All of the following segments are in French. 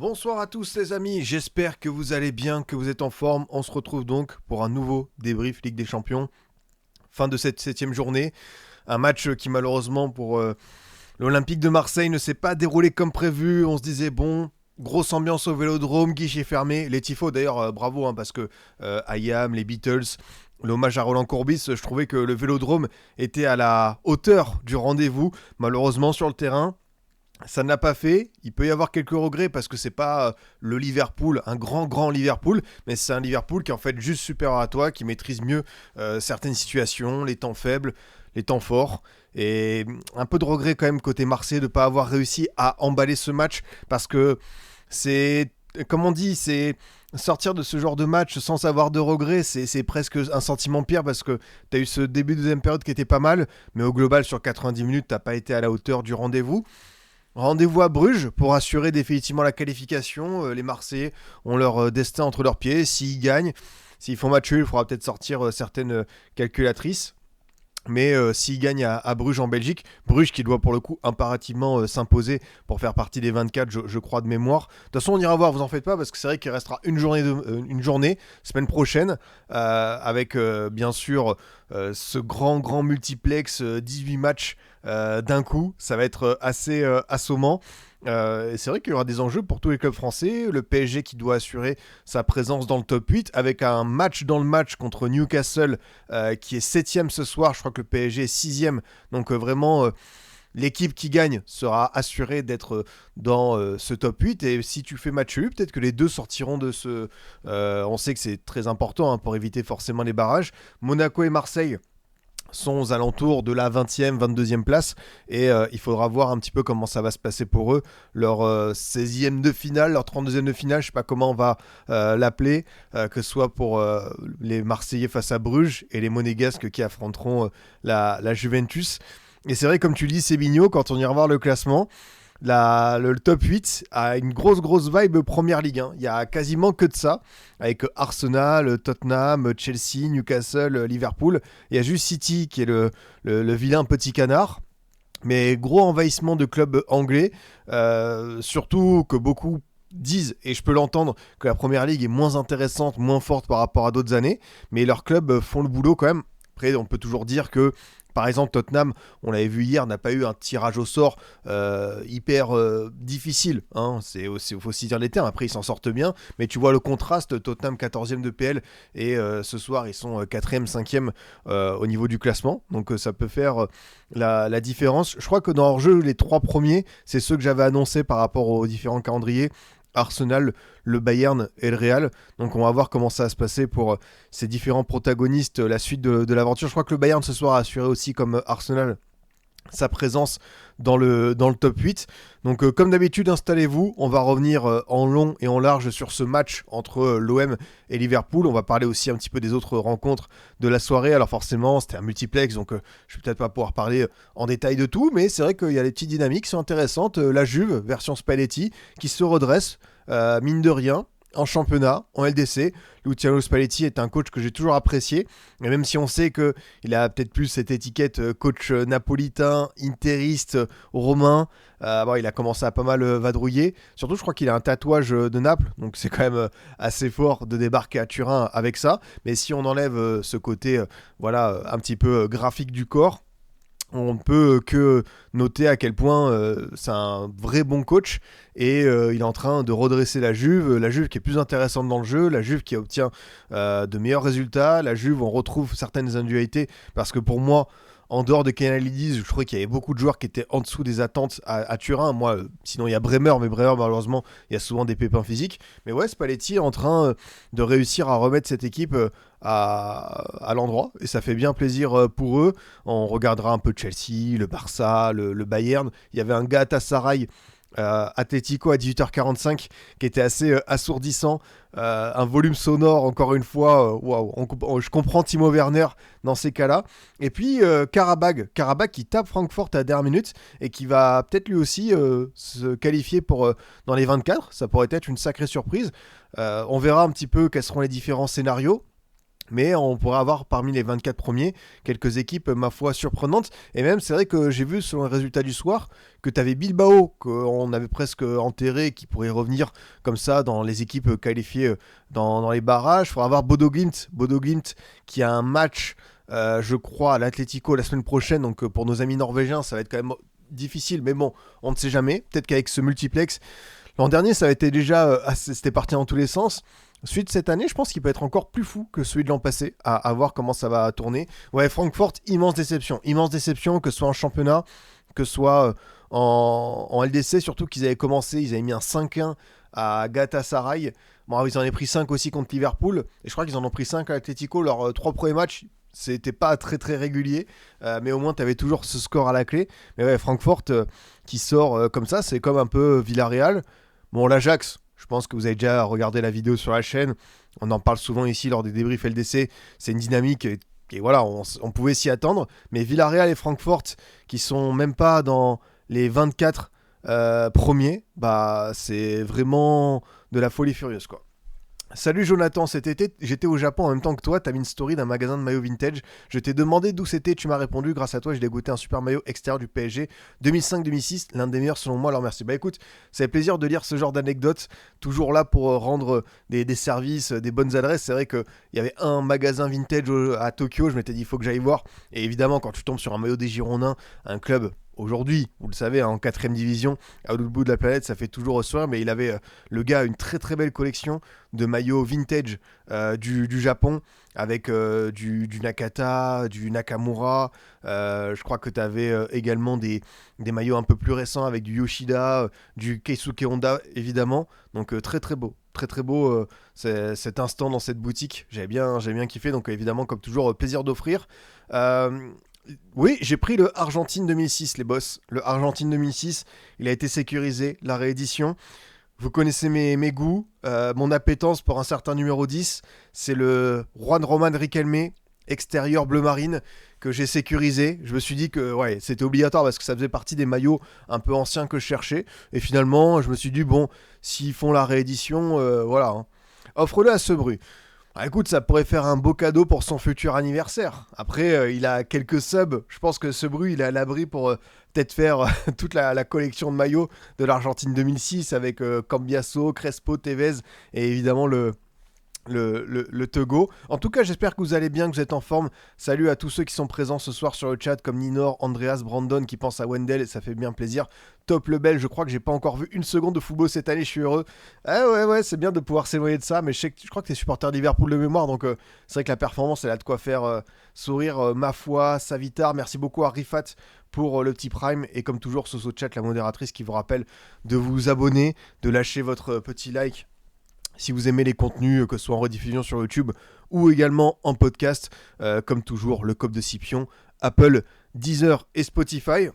Bonsoir à tous les amis, j'espère que vous allez bien, que vous êtes en forme. On se retrouve donc pour un nouveau débrief Ligue des Champions. Fin de cette 7ème journée. Un match qui malheureusement pour l'Olympique de Marseille ne s'est pas déroulé comme prévu. On se disait bon, grosse ambiance au Vélodrome, guichet fermé. Les tifos d'ailleurs, bravo parce que IAM, les Beatles, l'hommage à Roland Courbis, je trouvais que le Vélodrome était à la hauteur du rendez-vous. Malheureusement sur le terrain, ça ne l'a pas fait. Il peut y avoir quelques regrets parce que c'est pas le Liverpool, un grand Liverpool, mais c'est un Liverpool qui est en fait juste supérieur à toi, qui maîtrise mieux certaines situations, les temps faibles, les temps forts. Et un peu de regret quand même côté Marseille de ne pas avoir réussi à emballer ce match parce que c'est, comme on dit, c'est sortir de ce genre de match sans avoir de regrets, c'est presque un sentiment pire parce que tu as eu ce début de deuxième période qui était pas mal, mais au global sur 90 minutes, tu n'as pas été à la hauteur du rendez-vous. Rendez-vous à Bruges pour assurer définitivement la qualification. Les Marseillais ont leur destin entre leurs pieds. S'ils gagnent, s'ils font match nul, il faudra peut-être sortir certaines calculatrices. Mais s'ils gagnent à Bruges en Belgique, Bruges qui doit pour le coup impérativement s'imposer pour faire partie des 24, je crois de mémoire. De toute façon, on ira voir, vous en faites pas, parce que c'est vrai qu'il restera une journée semaine prochaine, avec bien sûr ce grand multiplex, 18 matchs d'un coup. Ça va être assez assommant. Et c'est vrai qu'il y aura des enjeux pour tous les clubs français. Le PSG qui doit assurer sa présence dans le top 8 avec un match dans le match contre Newcastle qui est 7ème ce soir. Je crois que le PSG est 6ème. Donc vraiment, l'équipe qui gagne sera assurée d'être dans ce top 8. Et si tu fais match nul, peut-être que les deux sortiront de ce... on sait que c'est très important pour éviter forcément les barrages. Monaco et Marseille sont aux alentours de la 20e, 22e place et il faudra voir un petit peu comment ça va se passer pour eux, leur 16e de finale, leur 32e de finale, je sais pas comment on va l'appeler, que ce soit pour les Marseillais face à Bruges et les Monégasques qui affronteront la Juventus. Et c'est vrai, comme tu dis, Sébigno, quand on ira voir le classement, le top 8 a une grosse vibe Première Ligue. Il y a quasiment que de ça, avec Arsenal, Tottenham, Chelsea, Newcastle, Liverpool. Il y a juste City qui est le vilain petit canard. Mais gros envahissement de clubs anglais, surtout que beaucoup disent, et je peux l'entendre, que la Première Ligue est moins intéressante, moins forte par rapport à d'autres années, mais leurs clubs font le boulot quand même. Après, on peut toujours dire que par exemple, Tottenham, on l'avait vu hier, n'a pas eu un tirage au sort hyper difficile. Il faut aussi dire les termes. Après, ils s'en sortent bien. Mais tu vois le contraste, Tottenham 14e de PL et ce soir, ils sont 4e, 5e au niveau du classement. Donc ça peut faire la différence. Je crois que dans leur jeu, les 3 premiers, c'est ceux que j'avais annoncés par rapport aux différents calendriers. Arsenal, le Bayern et le Real. Donc on va voir comment ça va se passer pour ces différents protagonistes, la suite de l'aventure. Je crois que le Bayern ce soir a assuré aussi comme Arsenal sa présence dans le top 8. Donc comme d'habitude, installez-vous, on va revenir en long et en large sur ce match entre l'OM et Liverpool. On va parler aussi un petit peu des autres rencontres de la soirée. Alors forcément, c'était un multiplex, donc je vais peut-être pas pouvoir parler en détail de tout, mais c'est vrai qu'il y a des petites dynamiques qui sont intéressantes. La Juve, version Spalletti, qui se redresse, mine de rien, en championnat, en LDC. Luciano Spalletti est un coach que j'ai toujours apprécié, et même si on sait qu'il a peut-être plus cette étiquette coach napolitain, interiste, romain, il a commencé à pas mal vadrouiller. Surtout, je crois qu'il a un tatouage de Naples, donc c'est quand même assez fort de débarquer à Turin avec ça. Mais si on enlève ce côté un petit peu graphique du corps, on peut que noter à quel point c'est un vrai bon coach et il est en train de redresser la Juve qui est plus intéressante dans le jeu, la Juve qui obtient de meilleurs résultats, la Juve on retrouve certaines individualités parce que pour moi, en dehors de Kenalidis, je trouvais qu'il y avait beaucoup de joueurs qui étaient en dessous des attentes à Turin. Moi, sinon il y a Bremer, mais Bremer malheureusement il y a souvent des pépins physiques. Mais ouais, Spalletti est en train de réussir à remettre cette équipe à l'endroit et ça fait bien plaisir pour eux. On regardera un peu Chelsea, le Barça, le Bayern. Il y avait un Galatasaray Atlético à 18h45 qui était assez assourdissant, un volume sonore encore une fois, je comprends Timo Werner dans ces cas-là. Et puis Karabag qui tape Francfort à la dernière minute et qui va peut-être lui aussi se qualifier pour dans les 24, ça pourrait être une sacrée surprise. On verra un petit peu quels seront les différents scénarios. Mais on pourrait avoir parmi les 24 premiers quelques équipes, ma foi, surprenantes. Et même, c'est vrai que j'ai vu, selon les résultats du soir, que tu avais Bilbao, qu'on avait presque enterré, qui pourrait revenir comme ça dans les équipes qualifiées dans les barrages. Il faudra avoir Bodo Glimt. Bodo Glimt qui a un match, je crois, à l'Atlético la semaine prochaine. Donc pour nos amis norvégiens, ça va être quand même difficile. Mais bon, on ne sait jamais. Peut-être qu'avec ce multiplex, l'an dernier, ça a été déjà, c'était parti dans tous les sens. Celui de cette année, je pense qu'il peut être encore plus fou que celui de l'an passé, à voir comment ça va tourner. Ouais, Francfort, immense déception, que ce soit en championnat, que ce soit en LDC, surtout qu'ils avaient commencé, ils avaient mis un 5-1 à Galatasaray. Bon, ils en avaient pris 5 aussi contre Liverpool, et je crois qu'ils en ont pris 5 à Atletico. Leurs 3 premiers matchs, c'était pas très très régulier, mais au moins tu avais toujours ce score à la clé. Mais ouais, Francfort qui sort comme ça, c'est comme un peu Villarreal. Bon, l'Ajax, je pense que vous avez déjà regardé la vidéo sur la chaîne. On en parle souvent ici lors des débriefs LDC. C'est une dynamique et voilà, on pouvait s'y attendre. Mais Villarreal et Francfort, qui sont même pas dans les 24 premiers, bah c'est vraiment de la folie furieuse, quoi. Salut Jonathan, cet été j'étais au Japon en même temps que toi, t'as mis une story d'un magasin de maillots vintage. Je t'ai demandé d'où c'était, tu m'as répondu, grâce à toi j'ai goûté un super maillot extérieur du PSG 2005-2006, l'un des meilleurs selon moi, alors merci. Bah écoute, ça fait plaisir de lire ce genre d'anecdotes, toujours là pour rendre des services, des bonnes adresses. C'est vrai qu'il y avait un magasin vintage à Tokyo, je m'étais dit il faut que j'aille voir, et évidemment quand tu tombes sur un maillot des Girondins, un club aujourd'hui, vous le savez, en 4ème division, à l'autre bout de la planète, ça fait toujours sourire, mais il avait, le gars, une très très belle collection de maillots vintage du Japon, avec du Nakata, du Nakamura, je crois que tu avais également des maillots un peu plus récents avec du Yoshida, du Keisuke Honda, évidemment, donc très très beau. Très très beau cet instant dans cette boutique, j'ai bien kiffé, donc évidemment comme toujours plaisir d'offrir. Oui, j'ai pris le Argentine 2006, les boss. Le Argentine 2006, il a été sécurisé, la réédition. Vous connaissez mes goûts, mon appétence pour un certain numéro 10. C'est le Juan Román Riquelme, extérieur bleu marine, que j'ai sécurisé. Je me suis dit que ouais, c'était obligatoire parce que ça faisait partie des maillots un peu anciens que je cherchais. Et finalement, je me suis dit, bon, s'ils font la réédition, voilà. Hein. Offre-le à Sebru. Ah, écoute, ça pourrait faire un beau cadeau pour son futur anniversaire. Après, il a quelques subs. Je pense que ce bruit, il est à l'abri pour peut-être faire toute la collection de maillots de l'Argentine 2006 avec Cambiasso, Crespo, Tevez et évidemment le Togo. En tout cas, j'espère que vous allez bien, que vous êtes en forme. Salut à tous ceux qui sont présents ce soir sur le chat, comme Ninor, Andreas, Brandon qui pense à Wendell, ça fait bien plaisir. Top le Bel, je crois que j'ai pas encore vu une seconde de football cette année, je suis heureux. Ah ouais, c'est bien de pouvoir s'éloigner de ça, mais je crois que t'es supporter de Liverpool de mémoire, donc c'est vrai que la performance, elle a de quoi faire sourire. Ma foi, Savitar, merci beaucoup à Rifat pour le petit prime, et comme toujours, Soso Chat, la modératrice qui vous rappelle de vous abonner, de lâcher votre petit like si vous aimez les contenus, que ce soit en rediffusion sur YouTube ou également en podcast, comme toujours, le COP de Scipion, Apple, Deezer et Spotify.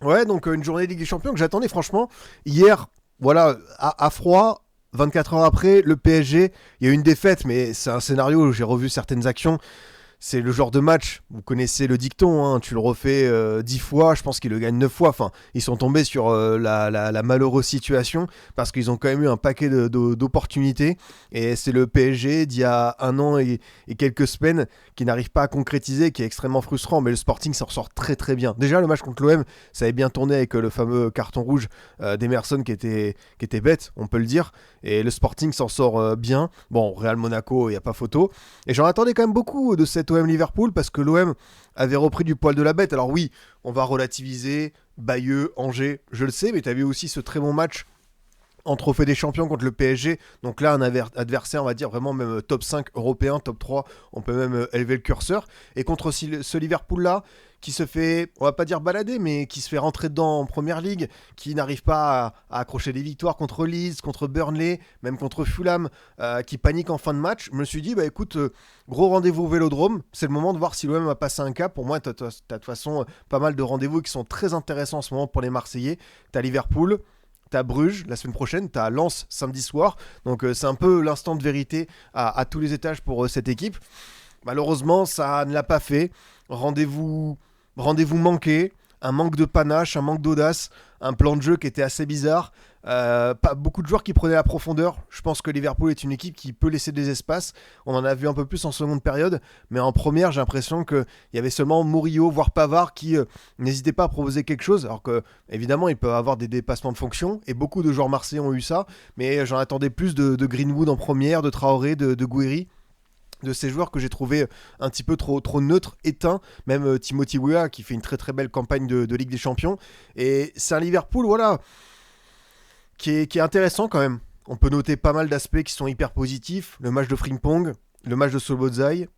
Ouais, donc une journée de Ligue des Champions que j'attendais franchement. Hier, voilà, à froid, 24 heures après, le PSG, il y a eu une défaite, mais c'est un scénario où j'ai revu certaines actions. C'est le genre de match, vous connaissez le dicton, hein, tu le refais 10 fois, je pense qu'ils le gagnent 9 fois. Enfin, ils sont tombés sur la malheureuse situation parce qu'ils ont quand même eu un paquet d'opportunités. Et c'est le PSG d'il y a un an et quelques semaines qui n'arrive pas à concrétiser, qui est extrêmement frustrant. Mais le Sporting s'en ressort très très bien. Déjà, le match contre l'OM, ça avait bien tourné avec le fameux carton rouge d'Emerson qui était bête, on peut le dire. Et le Sporting s'en sort bien. Bon, Real Monaco, il n'y a pas photo. Et j'en attendais quand même beaucoup de cette OM Liverpool parce que l'OM avait repris du poil de la bête. Alors oui, on va relativiser Bayeux, Angers, je le sais, mais tu as vu aussi ce très bon match en trophée des champions contre le PSG. Donc là, un adversaire, on va dire vraiment même top 5 européen, top 3, on peut même élever le curseur. Et contre ce Liverpool-là, qui se fait, on va pas dire balader, mais qui se fait rentrer dedans en première ligue, qui n'arrive pas à accrocher des victoires contre Leeds, contre Burnley, même contre Fulham, qui panique en fin de match, je me suis dit, bah écoute, gros rendez-vous au Vélodrome, c'est le moment de voir si l'OM a passé un cap. Pour moi, t'as de toute façon pas mal de rendez-vous qui sont très intéressants en ce moment pour les Marseillais. T'as Liverpool, t'as Bruges la semaine prochaine, t'as Lens samedi soir, donc c'est un peu l'instant de vérité à tous les étages pour cette équipe. Malheureusement, ça ne l'a pas fait. Rendez-vous manqué, un manque de panache, un manque d'audace, un plan de jeu qui était assez bizarre. Pas beaucoup de joueurs qui prenaient la profondeur. Je pense que Liverpool est une équipe qui peut laisser des espaces. On en a vu un peu plus en seconde période, mais en première, j'ai l'impression qu'il y avait seulement Murillo, voire Pavard, qui n'hésitaient pas à proposer quelque chose. Alors que, évidemment, ils peuvent avoir des dépassements de fonction, et beaucoup de joueurs marseillais ont eu ça, mais j'en attendais plus de Greenwood en première, de Traoré, de Guiri, de ces joueurs que j'ai trouvé un petit peu trop neutres, éteints, même Timothy Weah qui fait une très très belle campagne de Ligue des Champions. Et c'est un Liverpool, voilà, qui est intéressant quand même. On peut noter pas mal d'aspects qui sont hyper positifs. Le match de Frimpong, le match de Szoboszlai,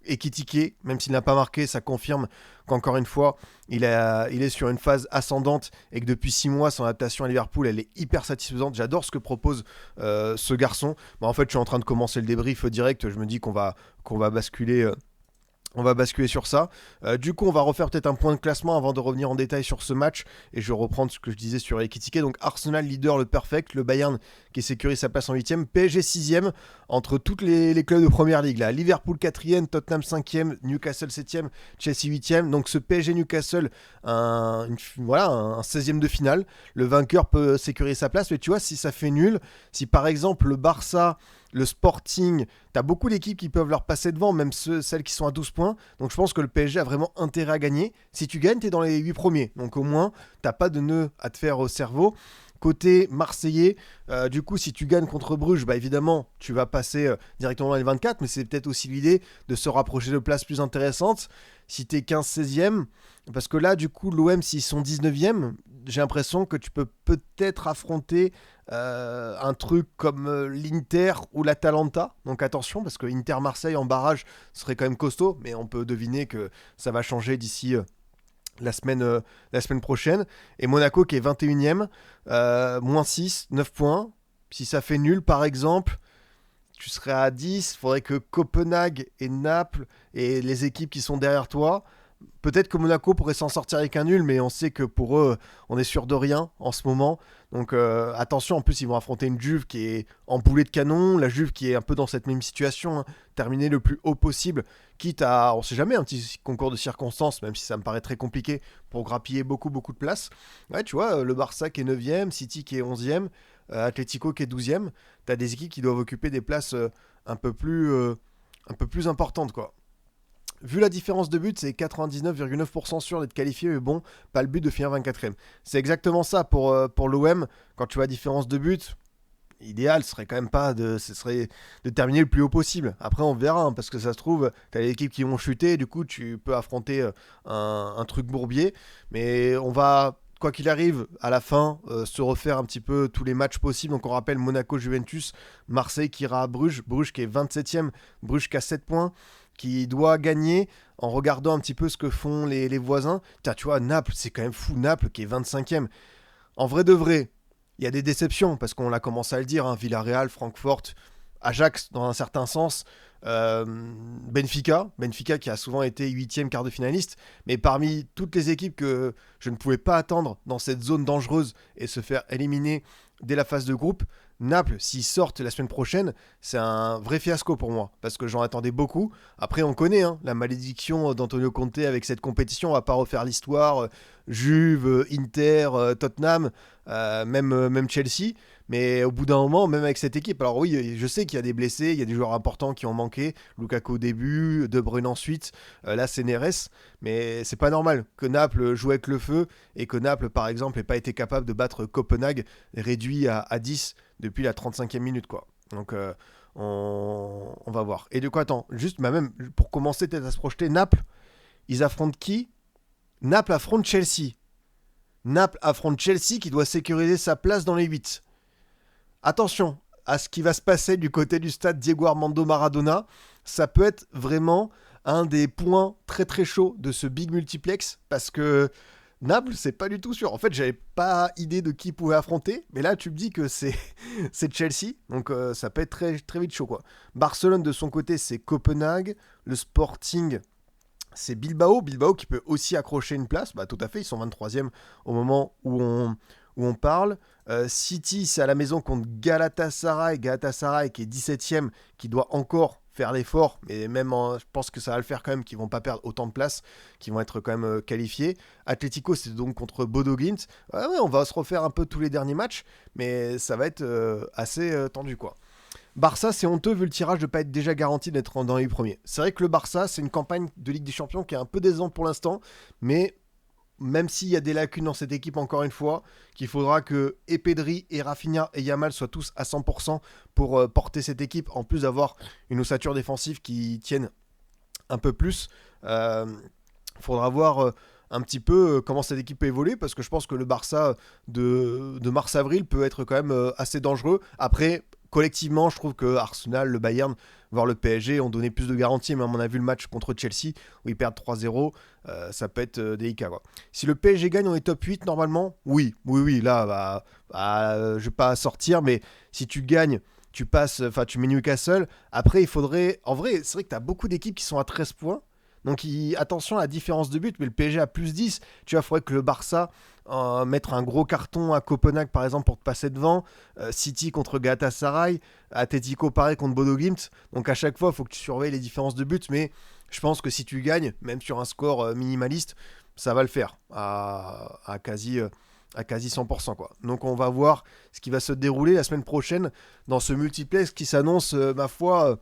Ekitike, même s'il n'a pas marqué, ça confirme qu'encore une fois, il est sur une phase ascendante et que depuis 6 mois, son adaptation à Liverpool, elle est hyper satisfaisante. J'adore ce que propose ce garçon. En fait, je suis en train de commencer le débrief direct. Je me dis qu'on va basculer. On va basculer sur ça. Du coup, on va refaire peut-être un point de classement avant de revenir en détail sur ce match. Et je vais reprendre ce que je disais sur Ekitike. Donc Arsenal leader, le perfect. Le Bayern qui sécurise sa place en 8ème. PSG 6ème entre tous les clubs de Première Ligue. Là. Liverpool 4ème, Tottenham 5ème, Newcastle 7ème, Chelsea 8ème. Donc ce PSG Newcastle, un 16ème de finale. Le vainqueur peut sécuriser sa place. Mais tu vois, si ça fait nul, si par exemple le Barça, le Sporting, t'as beaucoup d'équipes qui peuvent leur passer devant, même celles qui sont à 12 points. Donc je pense que le PSG a vraiment intérêt à gagner. Si tu gagnes, t'es dans les 8 premiers. Donc au moins, t'as pas de nœud à te faire au cerveau. Côté marseillais, du coup, si tu gagnes contre Bruges, bah évidemment, tu vas passer directement dans les 24, mais c'est peut-être aussi l'idée de se rapprocher de places plus intéressantes. Si t'es 15-16e, parce que là, du coup, l'OM, s'ils sont 19e, j'ai l'impression que tu peux peut-être affronter un truc comme l'Inter ou l'Atalanta. Donc attention, parce que Inter-Marseille en barrage serait quand même costaud, mais on peut deviner que ça va changer d'ici la semaine prochaine. Et Monaco qui est 21ème, moins 6, 9 points. Si ça fait nul, par exemple, tu serais à 10. Il faudrait que Copenhague et Naples et les équipes qui sont derrière toi. Peut-être que Monaco pourrait s'en sortir avec un nul, mais on sait que pour eux, on est sûr de rien en ce moment. Donc attention, en plus, ils vont affronter une Juve qui est en boulet de canon, la Juve qui est un peu dans cette même situation, hein, terminer le plus haut possible, quitte à, on sait jamais, un petit concours de circonstances, même si ça me paraît très compliqué, pour grappiller beaucoup de place. Ouais, tu vois, le Barça qui est 9ème, City qui est 11ème, Atlético qui est 12ème, t'as des équipes qui doivent occuper des places un peu plus importantes, quoi. Vu la différence de but, c'est 99,9% sûr d'être qualifié, mais bon, pas le but de finir 24ème. C'est exactement ça pour l'OM. Quand tu vois la différence de but, idéal serait quand même pas ce serait de terminer le plus haut possible. Après, on verra, hein, parce que ça se trouve, t'as les équipes qui vont chuter, du coup, tu peux affronter un truc bourbier. Mais on va, quoi qu'il arrive, à la fin, se refaire un petit peu tous les matchs possibles. Donc on rappelle Monaco-Juventus, Marseille qui ira à Bruges, Bruges qui est 27ème, Bruges qui a 7 points, qui doit gagner en regardant un petit peu ce que font les voisins. Tu vois, Naples, c'est quand même fou, Naples qui est 25ème. En vrai de vrai, il y a des déceptions, parce qu'on l'a commencé à le dire, hein, Villarreal, Francfort, Ajax dans un certain sens, Benfica qui a souvent été 8ème quart de finaliste, mais parmi toutes les équipes que je ne pouvais pas attendre dans cette zone dangereuse et se faire éliminer dès la phase de groupe, Naples, s'ils sortent la semaine prochaine, c'est un vrai fiasco pour moi, parce que j'en attendais beaucoup. Après, on connaît la malédiction d'Antonio Conte avec cette compétition, on va pas refaire l'histoire, Juve, Inter, Tottenham, même Chelsea, mais au bout d'un moment, même avec cette équipe, alors oui, je sais qu'il y a des blessés, il y a des joueurs importants qui ont manqué, Lukaku au début, De Bruyne ensuite, là c'est Neres, mais c'est pas normal que Naples joue avec le feu, et que Naples, par exemple, n'ait pas été capable de battre Copenhague, réduit à 10 depuis la 35e minute, quoi. Donc on va voir. Et de quoi, attends, juste même pour commencer peut-être à se projeter, Naples, ils affrontent qui? Naples affronte Chelsea. Naples affronte Chelsea qui doit sécuriser sa place dans les 8. Attention à ce qui va se passer du côté du stade Diego Armando Maradona. Ça peut être vraiment un des points très très chauds de ce big multiplex, parce que Naples, c'est pas du tout sûr. En fait, j'avais pas idée de qui pouvait affronter, mais là, tu me dis que c'est Chelsea, donc ça peut être très, très vite chaud, quoi. Barcelone, de son côté, c'est Copenhague. Le Sporting, c'est Bilbao qui peut aussi accrocher une place. Bah, tout à fait, ils sont 23e au moment où on parle. City, c'est à la maison contre Galatasaray qui est 17e, qui doit encore faire l'effort, mais je pense que ça va le faire quand même, qu'ils vont pas perdre autant de place, qu'ils vont être quand même qualifiés. Atlético, c'est donc contre Bodo Glimt. Ouais, on va se refaire un peu tous les derniers matchs, mais ça va être assez tendu, quoi. Barça, c'est honteux vu le tirage de ne pas être déjà garanti d'être dans les premiers. C'est vrai que le Barça, c'est une campagne de Ligue des Champions qui est un peu décevante pour l'instant, mais même s'il y a des lacunes dans cette équipe, encore une fois, qu'il faudra que Pedri et Rafinha et Yamal soient tous à 100% pour porter cette équipe, en plus d'avoir une ossature défensive qui tienne un peu plus. Faudra voir un petit peu comment cette équipe peut évoluer, parce que je pense que le Barça de mars-avril peut être quand même assez dangereux. Après, collectivement, je trouve que Arsenal, le Bayern, voire le PSG ont donné plus de garanties, mais on a vu le match contre Chelsea où ils perdent 3-0, ça peut être délicat, quoi. Si le PSG gagne, on est top 8 normalement. Oui, là, je vais pas sortir, mais si tu gagnes, tu mets Newcastle. Après, il faudrait, en vrai, c'est vrai que tu as beaucoup d'équipes qui sont à 13 points. Donc attention à la différence de but, mais le PSG a plus 10. Tu vois, il faudrait que le Barça mettre un gros carton à Copenhague, par exemple, pour te passer devant. City contre Galatasaray. Atletico pareil contre Bodo Glimt. Donc à chaque fois, il faut que tu surveilles les différences de but. Mais je pense que si tu gagnes, même sur un score minimaliste, ça va le faire à quasi 100%, quoi. Donc on va voir ce qui va se dérouler la semaine prochaine dans ce multiplex qui s'annonce, ma foi,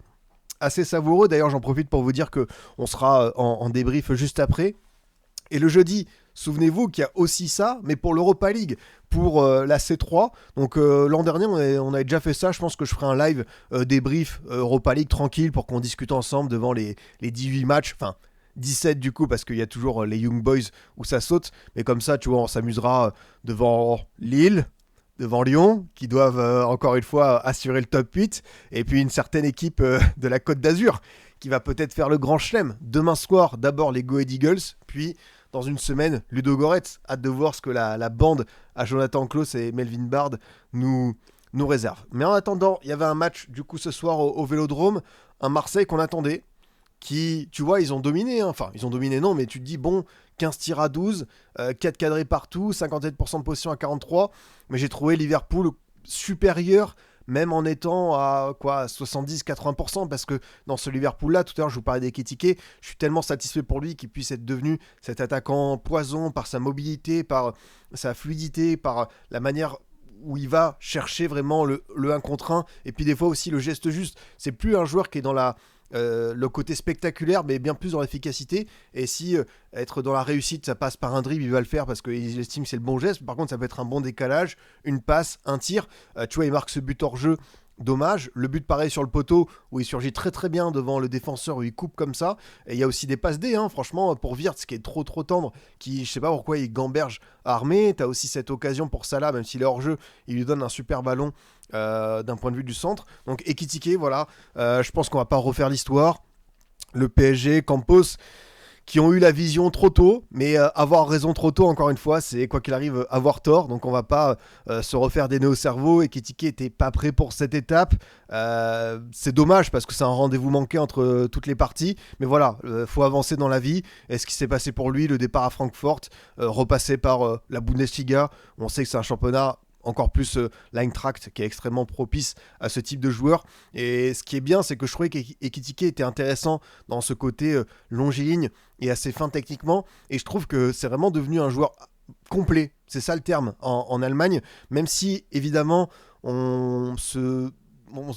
assez savoureux. D'ailleurs, j'en profite pour vous dire qu'on sera en débrief juste après. Et le jeudi, souvenez-vous qu'il y a aussi ça, mais pour l'Europa League, pour la C3. Donc l'an dernier, on avait déjà fait ça. Je pense que je ferai un live débrief Europa League tranquille pour qu'on discute ensemble devant les 18 matchs. Enfin, 17 du coup, parce qu'il y a toujours les Young Boys où ça saute. Mais comme ça, tu vois, on s'amusera devant Lille, devant Lyon, qui doivent encore une fois assurer le top 8, et puis une certaine équipe de la Côte d'Azur, qui va peut-être faire le grand chelem. Demain soir, d'abord les Go Ahead Eagles, puis dans une semaine, Ludogorets. Hâte de voir ce que la bande à Jonathan Klaus et Melvin Bard nous réserve. Mais en attendant, il y avait un match du coup ce soir au Vélodrome, un Marseille qu'on attendait, qui, tu vois, ils ont dominé, hein. Enfin, ils ont dominé, non, mais tu te dis, bon, 15 tirs à 12, 4 cadrés partout, 57% de possession à 43, mais j'ai trouvé Liverpool supérieur, même en étant à 70-80%, parce que dans ce Liverpool-là, tout à l'heure, je vous parlais d'Ekitike, je suis tellement satisfait pour lui qu'il puisse être devenu cet attaquant poison par sa mobilité, par sa fluidité, par la manière où il va chercher vraiment le 1 contre 1, et puis des fois aussi le geste juste. C'est plus un joueur qui est dans le côté spectaculaire, mais bien plus dans l'efficacité. Et si être dans la réussite, ça passe par un dribble, il va le faire parce qu'il estime que c'est le bon geste. Par contre, ça peut être un bon décalage, une passe, un tir. Tu vois, il marque ce but hors jeu. Dommage. Le but pareil sur le poteau où il surgit très très bien devant le défenseur, où il coupe comme ça. Et il y a aussi des passes D, hein, franchement, pour Wirtz qui est trop tendre, qui je sais pas pourquoi il gamberge armé. T'as aussi cette occasion pour Salah, même s'il est hors jeu, il lui donne un super ballon d'un point de vue du centre. Donc Ekitike, voilà. Je pense qu'on va pas refaire l'histoire. Le PSG, Campos, qui ont eu la vision trop tôt, mais avoir raison trop tôt, encore une fois, c'est quoi qu'il arrive avoir tort. Donc on va pas se refaire des nœuds au cerveau. Ekitike était pas prêt pour cette étape. C'est dommage parce que c'est un rendez-vous manqué entre toutes les parties. Mais voilà, faut avancer dans la vie. Et ce qui s'est passé pour lui, le départ à Francfort, repasser par la Bundesliga, on sait que c'est un championnat encore plus l'Eintracht qui est extrêmement propice à ce type de joueur. Et ce qui est bien, c'est que je trouvais qu'Ekitike était intéressant dans ce côté longiligne et assez fin techniquement. Et je trouve que c'est vraiment devenu un joueur complet. C'est ça le terme en Allemagne. Même si, évidemment, on se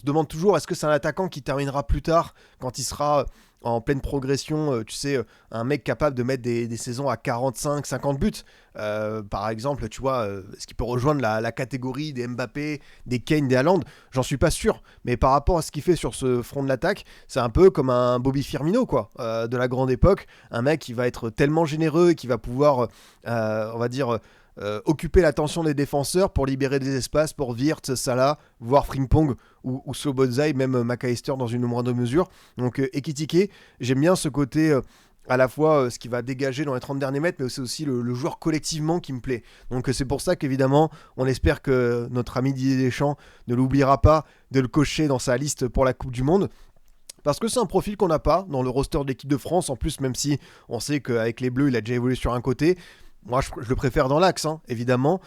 demande toujours, est-ce que c'est un attaquant qui terminera plus tard quand il sera en pleine progression, tu sais, un mec capable de mettre des saisons à 45, 50 buts. Par exemple, tu vois, est-ce qu'il peut rejoindre la catégorie des Mbappé, des Kane, des Haaland? J'en suis pas sûr. Mais par rapport à ce qu'il fait sur ce front de l'attaque, c'est un peu comme un Bobby Firmino, quoi, de la grande époque. Un mec qui va être tellement généreux et qui va pouvoir, on va dire, occuper l'attention des défenseurs pour libérer des espaces pour Wirtz, Salah, voire Frimpong ou Szoboszlai, même McAllister dans une moindre mesure. Donc Ekitike, j'aime bien ce côté à la fois ce qui va dégager dans les 30 derniers mètres, mais c'est aussi le joueur collectivement qui me plaît. Donc c'est pour ça qu'évidemment, on espère que notre ami Didier Deschamps ne l'oubliera pas de le cocher dans sa liste pour la Coupe du Monde. Parce que c'est un profil qu'on n'a pas dans le roster de l'équipe de France, en plus, même si on sait qu'avec les Bleus, il a déjà évolué sur un côté. Moi, je le préfère dans l'axe, hein, évidemment,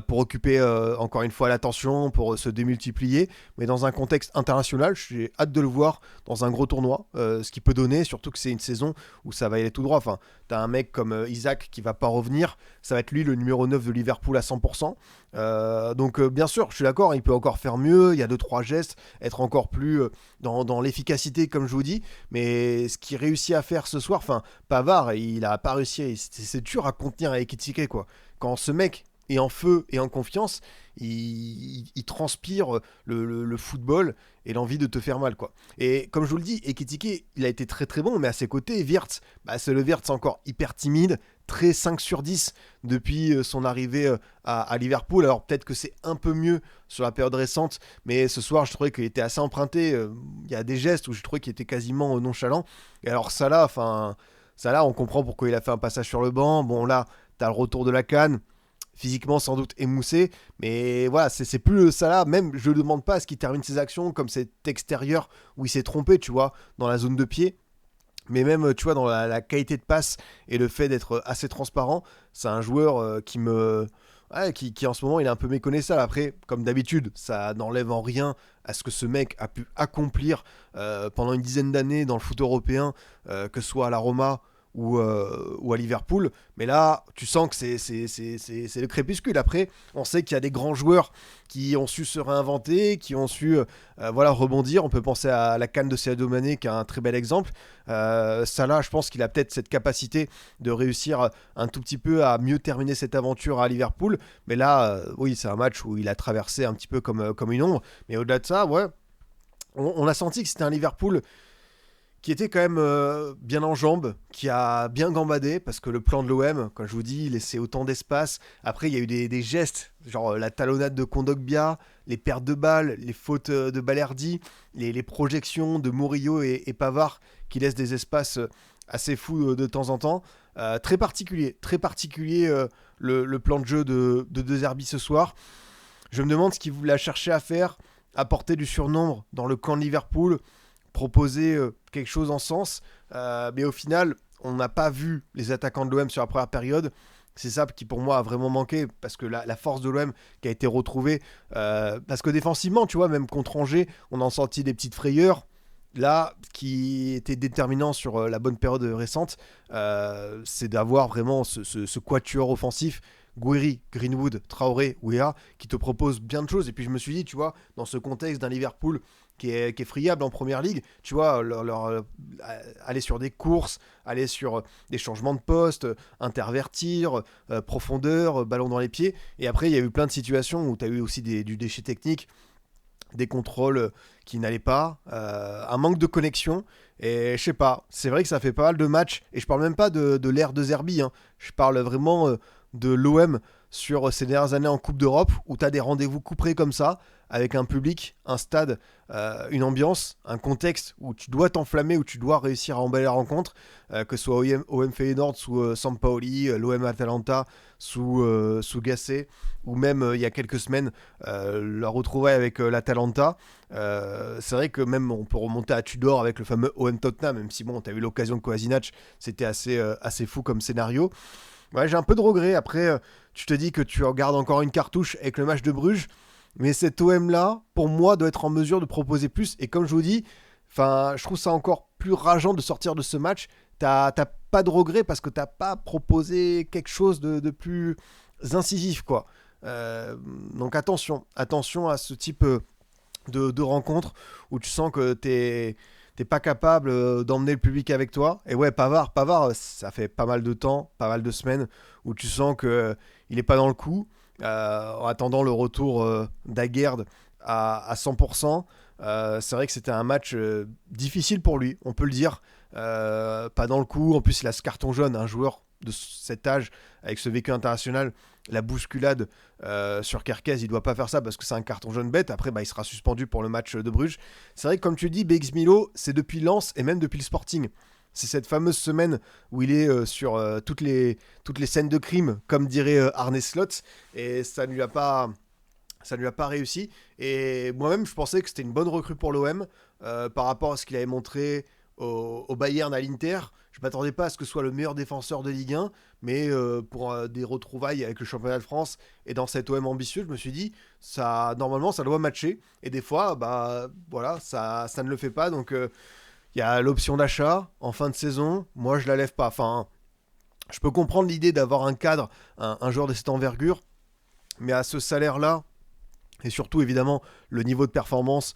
pour occuper encore une fois l'attention, pour se démultiplier. Mais dans un contexte international, j'ai hâte de le voir dans un gros tournoi, ce qu'il peut donner, surtout que c'est une saison où ça va aller tout droit. Enfin, t'as un mec comme Isaac qui va pas revenir, ça va être lui le numéro 9 de Liverpool à 100%. Donc, bien sûr, je suis d'accord, il peut encore faire mieux, il y a 2-3 gestes, être encore plus dans l'efficacité, comme je vous dis. Mais ce qu'il réussit à faire ce soir, enfin, Pavard, il a pas réussi, c'est dur à contenir avec Ekitike, quoi. Quand ce mec est en feu et en confiance, il transpire le football et l'envie de te faire mal, quoi. Et comme je vous le dis, Ekitike, il a été très très bon, mais à ses côtés, Wirtz, bah, c'est le Wirtz encore hyper timide, très 5 sur 10 depuis son arrivée à Liverpool. Alors peut-être que c'est un peu mieux sur la période récente, mais ce soir, je trouvais qu'il était assez emprunté. Il y a des gestes où je trouvais qu'il était quasiment nonchalant. Et alors Salah, enfin, Salah, on comprend pourquoi il a fait un passage sur le banc. Bon, là, t'as le retour de la CAN, physiquement sans doute émoussé, mais voilà, c'est plus le Salah. Même, je ne demande pas à ce qu'il termine ses actions comme cet extérieur où il s'est trompé, tu vois, dans la zone de pied. Mais même, tu vois, dans la qualité de passe et le fait d'être assez transparent, c'est un joueur qui en ce moment, il est un peu méconnaissable. Après, comme d'habitude, ça n'enlève en rien à ce que ce mec a pu accomplir pendant une dizaine d'années dans le foot européen, que ce soit à la Roma ou à Liverpool. Mais là, tu sens que c'est le crépuscule. Après, on sait qu'il y a des grands joueurs qui ont su se réinventer, qui ont su voilà, rebondir. On peut penser à la CAN de Sadio Mané, qui est un très bel exemple. Salah, je pense qu'il a peut-être cette capacité de réussir un tout petit peu à mieux terminer cette aventure à Liverpool. Mais là, oui, c'est un match où il a traversé un petit peu comme une ombre. Mais au-delà de ça, ouais, on a senti que c'était un Liverpool qui était quand même bien en jambes, qui a bien gambadé, parce que le plan de l'OM, quand je vous dis, il laissait autant d'espace. Après, il y a eu des gestes, genre la talonnade de Kondogbia, les pertes de balles, les fautes de Balerdi, les projections de Murillo et Pavard, qui laissent des espaces assez fous de temps en temps. Très particulier le plan de jeu de Zerbi ce soir. Je me demande ce qu'il voulait chercher à faire, apporter du surnombre dans le camp de Liverpool, proposer quelque chose en sens, mais au final, on n'a pas vu les attaquants de l'OM sur la première période. C'est ça qui pour moi a vraiment manqué, parce que la force de l'OM qui a été retrouvée, parce que défensivement, tu vois, même contre Angers, on en sortit des petites frayeurs. Là, ce qui était déterminant sur la bonne période récente, c'est d'avoir vraiment ce quatuor offensif, Guiri, Greenwood, Traoré, Weah, qui te propose bien de choses. Et puis je me suis dit, tu vois, dans ce contexte d'un Liverpool qui est friable en première ligue, tu vois, aller sur des courses, aller sur des changements de poste, intervertir, profondeur, ballon dans les pieds. Et après, il y a eu plein de situations où tu as eu aussi du déchet technique, des contrôles qui n'allaient pas, un manque de connexion. Et je sais pas, c'est vrai que ça fait pas mal de matchs. Et je parle même pas de l'ère de Zerbi, hein. Je parle vraiment de l'OM sur ces dernières années en Coupe d'Europe, où tu as des rendez-vous couperés comme ça, avec un public, un stade, une ambiance, un contexte où tu dois t'enflammer, où tu dois réussir à emballer la rencontre, que ce soit OM Feyenoord sous Sampaoli, l'OM Atalanta sous Gasset, ou même il y a quelques semaines, la retrouvaille avec l'Atalanta. C'est vrai que même on peut remonter à Tudor avec le fameux OM Tottenham, même si bon, tu as eu l'occasion de Kolasinac, c'était assez fou comme scénario. Ouais, j'ai un peu de regret. Après, tu te dis que tu regardes encore une cartouche avec le match de Bruges. Mais cet OM-là, pour moi, doit être en mesure de proposer plus. Et comme je vous dis, je trouve ça encore plus rageant de sortir de ce match. T'as pas de regret parce que t'as pas proposé quelque chose de plus incisif, quoi. Donc attention à ce type de rencontre où tu sens que t'es pas capable d'emmener le public avec toi. Et ouais, Pavard, ça fait pas mal de temps, pas mal de semaines où tu sens que il est pas dans le coup. En attendant le retour d'Aguerd à 100%, c'est vrai que c'était un match difficile pour lui, on peut le dire. Pas dans le coup, en plus il a ce carton jaune, un joueur de cet âge, avec ce vécu international, la bousculade sur Kerkez, il doit pas faire ça parce que c'est un carton jaune bête. Après, il sera suspendu pour le match de Bruges. C'est vrai que comme tu dis, BX Milo, c'est depuis Lens et même depuis le Sporting. C'est cette fameuse semaine où il est sur toutes les scènes de crime, comme dirait Arne Slot, et ça ne lui a pas réussi. Et moi-même, je pensais que c'était une bonne recrue pour l'OM par rapport à ce qu'il avait montré au Bayern, à l'Inter. Je m'attendais pas à ce que ce soit le meilleur défenseur de Ligue 1, mais pour des retrouvailles avec le championnat de France et dans cet OM ambitieux, je me suis dit, ça, normalement, ça doit matcher. Et des fois, bah voilà, ça ne le fait pas. Donc, il y a l'option d'achat en fin de saison. Moi, je la lève pas. Enfin, je peux comprendre l'idée d'avoir un cadre, un joueur de cette envergure, mais à ce salaire-là, et surtout évidemment le niveau de performance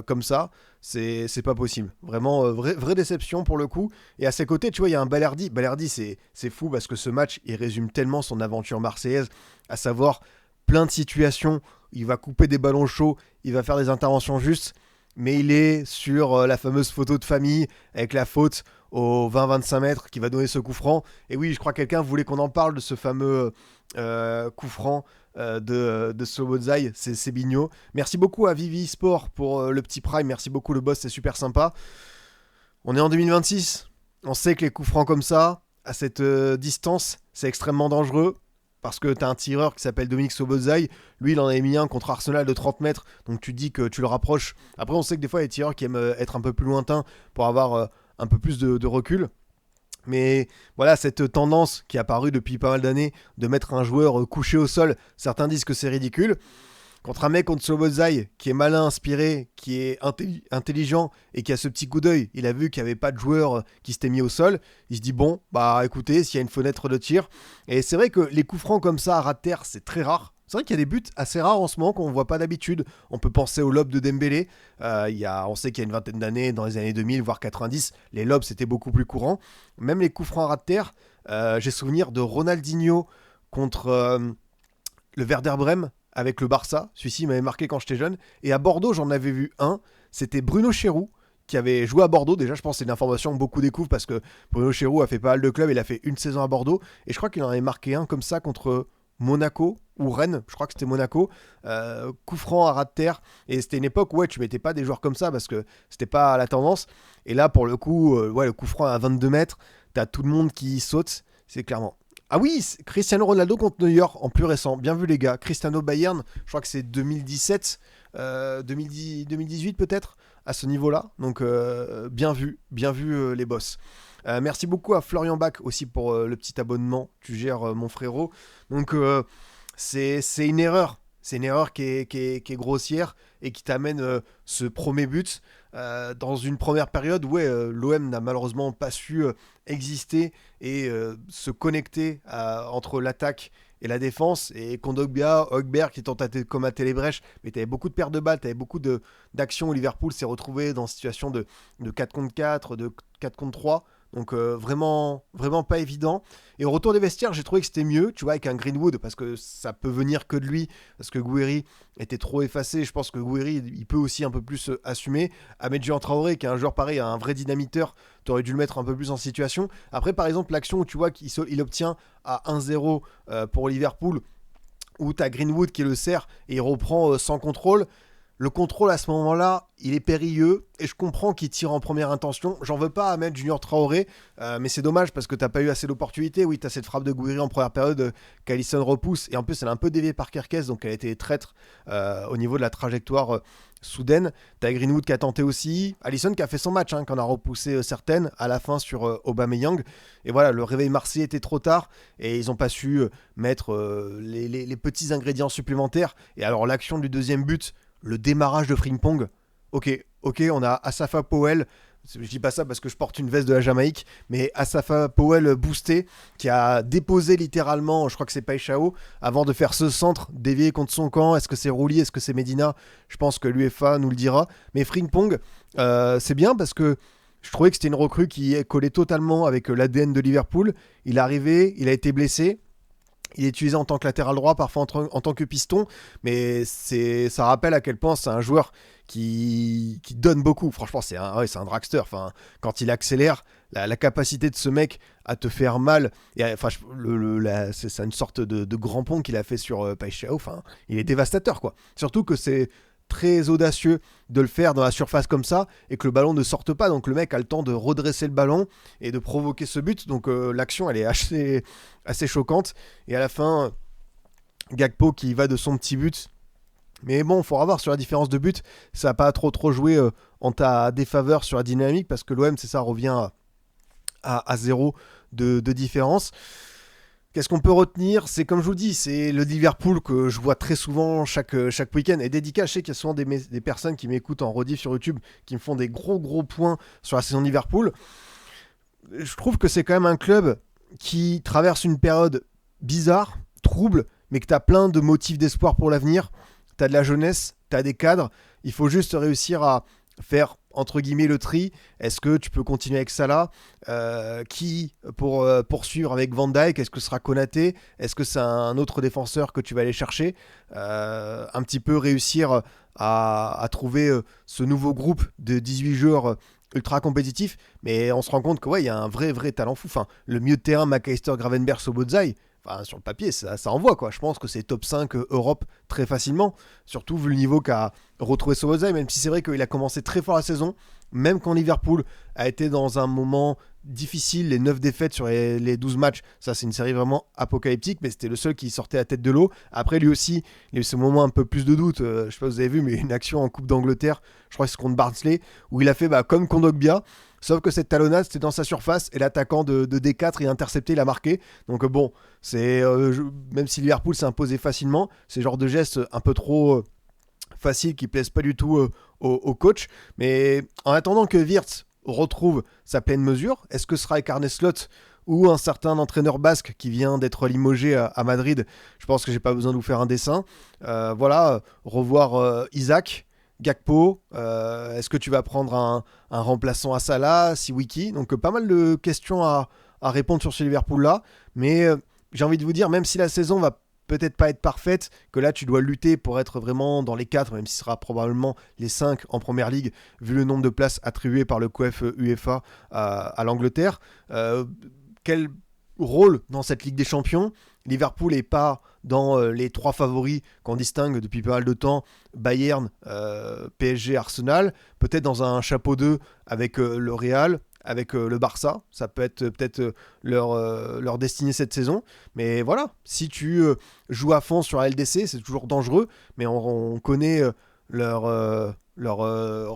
comme ça, c'est pas possible. Vraiment, vraie déception pour le coup. Et à ses côtés, tu vois, il y a un Balerdi. Balerdi, c'est fou parce que ce match, il résume tellement son aventure marseillaise, à savoir plein de situations. Il va couper des ballons chauds, il va faire des interventions justes, mais il est sur la fameuse photo de famille avec la faute aux 20-25 mètres qui va donner ce coup franc. Et oui, je crois que quelqu'un voulait qu'on en parle de ce fameux coup franc de Sobozai, c'est Bigno. Merci beaucoup à Vivi Sport pour le petit prime, merci beaucoup le boss, c'est super sympa. On est en 2026, on sait que les coups francs comme ça, à cette distance, c'est extrêmement dangereux. Parce que t'as un tireur qui s'appelle Dominique Sobozai, lui il en avait mis un contre Arsenal de 30 mètres, donc tu dis que tu le rapproches. Après on sait que des fois il y a des tireurs qui aiment être un peu plus lointains pour avoir un peu plus de recul. Mais voilà, cette tendance qui est apparue depuis pas mal d'années de mettre un joueur couché au sol, certains disent que c'est ridicule. Contre un mec contre Sobozai qui est malin, inspiré, qui est intelligent et qui a ce petit coup d'œil, il a vu qu'il n'y avait pas de joueur qui s'était mis au sol. Il se dit bon, bah écoutez, s'il y a une fenêtre de tir. Et c'est vrai que les coups francs comme ça à ras de terre, c'est très rare. C'est vrai qu'il y a des buts assez rares en ce moment qu'on ne voit pas d'habitude. On peut penser au lob de Dembélé. On sait qu'il y a une vingtaine d'années, dans les années 2000, voire 90, les lobs c'était beaucoup plus courant. Même les coups francs à ras de terre, j'ai souvenir de Ronaldinho contre le Werder Bremen avec le Barça. Celui-ci m'avait marqué quand j'étais jeune. Et à Bordeaux, j'en avais vu un. C'était Bruno Chéroux qui avait joué à Bordeaux. Déjà, je pense que c'est une information que beaucoup découvrent parce que Bruno Chéroux a fait pas mal de clubs. Il a fait une saison à Bordeaux. Et je crois qu'il en avait marqué un comme ça contre Monaco ou Rennes. Je crois que c'était Monaco. Coup franc à ras de terre. Et c'était une époque où ouais, tu mettais pas des joueurs comme ça parce que c'était pas la tendance. Et là, pour le coup, le coup franc à 22 mètres, t'as tout le monde qui saute. C'est clairement. Ah oui, Cristiano Ronaldo contre Neuer en plus récent. Bien vu les gars. Cristiano Bayern, je crois que c'est 2017, 2018 peut-être, à ce niveau-là. Donc bien vu les boss. Merci beaucoup à Florian Bach aussi pour le petit abonnement. Tu gères mon frérot. Donc c'est une erreur. C'est une erreur qui est grossière et qui t'amène ce premier but dans une première période où l'OM n'a malheureusement pas su exister et se connecter entre l'attaque et la défense. Et Kondogbia, Højbjerg qui tentent de commater les brèches, mais tu avais beaucoup de pertes de balles, tu avais beaucoup d'actions où Liverpool s'est retrouvé dans une situation de 4 contre 4, de 4 contre 3. Donc vraiment pas évident. Et au retour des vestiaires, j'ai trouvé que c'était mieux, tu vois, avec un Greenwood, parce que ça peut venir que de lui, parce que Gouiri était trop effacé. Je pense que Gouiri, il peut aussi un peu plus assumer. Ahmed Jean Traoré, qui est un joueur pareil, un vrai dynamiteur, tu aurais dû le mettre un peu plus en situation. Après, par exemple, l'action où tu vois qu'il obtient à 1-0 pour Liverpool, où tu as Greenwood qui le sert et il reprend sans contrôle. Le contrôle à ce moment-là, il est périlleux et je comprends qu'il tire en première intention. J'en veux pas à mettre Junior Traoré, mais c'est dommage parce que t'as pas eu assez d'opportunités. Oui, t'as cette frappe de Gouiri en première période qu'Alisson repousse et en plus elle a un peu dévié par Kerkez, donc elle a été traître au niveau de la trajectoire soudaine. T'as Greenwood qui a tenté aussi, Alisson qui a fait son match, qui en a repoussé certaines à la fin sur Aubameyang. Et voilà, le réveil marseillais était trop tard et ils ont pas su mettre les petits ingrédients supplémentaires. Et alors l'action du deuxième but, le démarrage de Frimpong, ok, on a Asafa Powell, je dis pas ça parce que je porte une veste de la Jamaïque, mais Asafa Powell boosté, qui a déposé littéralement, je crois que c'est Paixao, avant de faire ce centre dévié contre son camp. Est-ce que c'est Rouli, est-ce que c'est Medina? Je pense que l'UEFA nous le dira. Mais Frimpong, c'est bien parce que je trouvais que c'était une recrue qui collait totalement avec l'ADN de Liverpool. Il est arrivé, il a été blessé. Il est utilisé en tant que latéral droit, parfois en tant que piston, mais ça rappelle à quel point c'est un joueur qui donne beaucoup. Franchement, c'est un dragster. Enfin, quand il accélère, la capacité de ce mec à te faire mal, et, enfin, c'est une sorte de grand pont qu'il a fait sur Paixao. Enfin, il est dévastateur, quoi. Surtout que c'est très audacieux de le faire dans la surface comme ça et que le ballon ne sorte pas, donc le mec a le temps de redresser le ballon et de provoquer ce but. Donc l'action elle est assez choquante et à la fin Gakpo qui va de son petit but Mais bon, il faudra voir sur la différence de but. Ça n'a pas trop joué en ta défaveur sur la dynamique parce que l'OM, c'est ça, revient à 0 de différence. Qu'est-ce qu'on peut retenir? C'est comme je vous dis, c'est le Liverpool que je vois très souvent chaque week-end. Et dédicace, je sais qu'il y a souvent des personnes qui m'écoutent en rediff sur YouTube qui me font des gros points sur la saison de Liverpool. Je trouve que c'est quand même un club qui traverse une période bizarre, trouble, mais que tu as plein de motifs d'espoir pour l'avenir. Tu as de la jeunesse, tu as des cadres. Il faut juste réussir à faire entre guillemets le tri. Est-ce que tu peux continuer avec Salah, qui pour poursuivre avec Van Dijk? Est-ce que ce sera Konaté? Est-ce que c'est un autre défenseur que tu vas aller chercher? Un petit peu réussir à trouver ce nouveau groupe de 18 joueurs ultra compétitifs, mais on se rend compte que ouais, il y a un vrai talent fou. Enfin, le milieu de terrain McAllister, Gravenberch, Szoboszlai, enfin, sur le papier, ça envoie quoi. Je pense que c'est top 5 Europe très facilement, surtout vu le niveau qu'a retrouvé Szoboszlai, même si c'est vrai qu'il a commencé très fort la saison, même quand Liverpool a été dans un moment difficile, les 9 défaites sur les 12 matchs, ça c'est une série vraiment apocalyptique, mais c'était le seul qui sortait la tête de l'eau. Après lui aussi, il y a eu ce moment un peu plus de doute, je sais pas si vous avez vu, mais une action en Coupe d'Angleterre, je crois que c'est contre Barnsley, où il a fait comme Kondogbia, sauf que cette talonnade c'était dans sa surface et l'attaquant de D4 il a intercepté, il a marqué. Donc bon, c'est même si Liverpool s'est imposé facilement, c'est le genre de geste un peu trop facile qui plaisent pas du tout au coach. Mais en attendant que Wirtz retrouve sa pleine mesure, est-ce que ce sera avec Arne Slot ou un certain entraîneur basque qui vient d'être limogé à Madrid? Je pense que j'ai pas besoin de vous faire un dessin. Revoir Isaac, Gakpo, est-ce que tu vas prendre un remplaçant à Salah, Siwiki? Donc pas mal de questions à répondre sur ce Liverpool-là, mais j'ai envie de vous dire, même si la saison va peut-être pas être parfaite, que là tu dois lutter pour être vraiment dans les 4, même si ce sera probablement les 5 en première ligue, vu le nombre de places attribuées par le COEF UEFA à l'Angleterre. Quel rôle dans cette Ligue des Champions? Liverpool n'est pas dans les 3 favoris qu'on distingue depuis pas mal de temps, Bayern, PSG, Arsenal, peut-être dans un chapeau 2 avec le Real, avec le Barça, ça peut être peut-être leur destinée cette saison, mais voilà, si tu joues à fond sur la LDC, c'est toujours dangereux, mais on connaît leur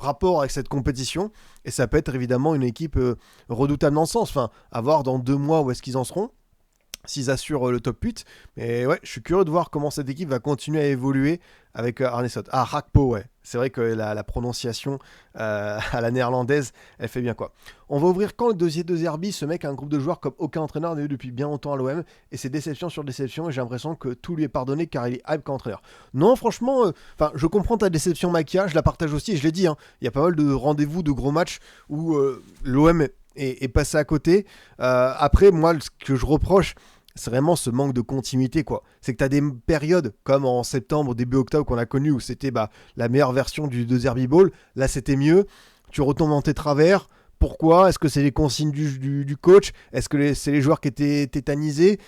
rapport avec cette compétition, et ça peut être évidemment une équipe redoutable dans ce sens, enfin, à voir dans 2 mois où est-ce qu'ils en seront, s'ils assurent le top 8. Mais ouais, je suis curieux de voir comment cette équipe va continuer à évoluer avec Arne Slot. Ah, Rakpo, ouais. C'est vrai que la prononciation à la néerlandaise, elle fait bien quoi. On va ouvrir quand le dossier de Zerbi, ce mec a un groupe de joueurs comme aucun entraîneur n'a eu depuis bien longtemps à l'OM, et c'est déception sur déception, et j'ai l'impression que tout lui est pardonné car il est hype qu'entraîneur. Non, franchement, je comprends ta déception, Makia, je la partage aussi, et je l'ai dit, hein, il y a pas mal de rendez-vous, de gros matchs où l'OM est passé à côté. Après, moi, ce que je reproche, c'est vraiment ce manque de continuité, quoi. C'est que tu as des périodes comme en septembre, début octobre qu'on a connu où c'était la meilleure version de Zerbi Ball. Là, c'était mieux. Tu retombes dans tes travers. Pourquoi? Est-ce que c'est les consignes du coach? Est-ce que c'est les joueurs qui étaient tétanisés?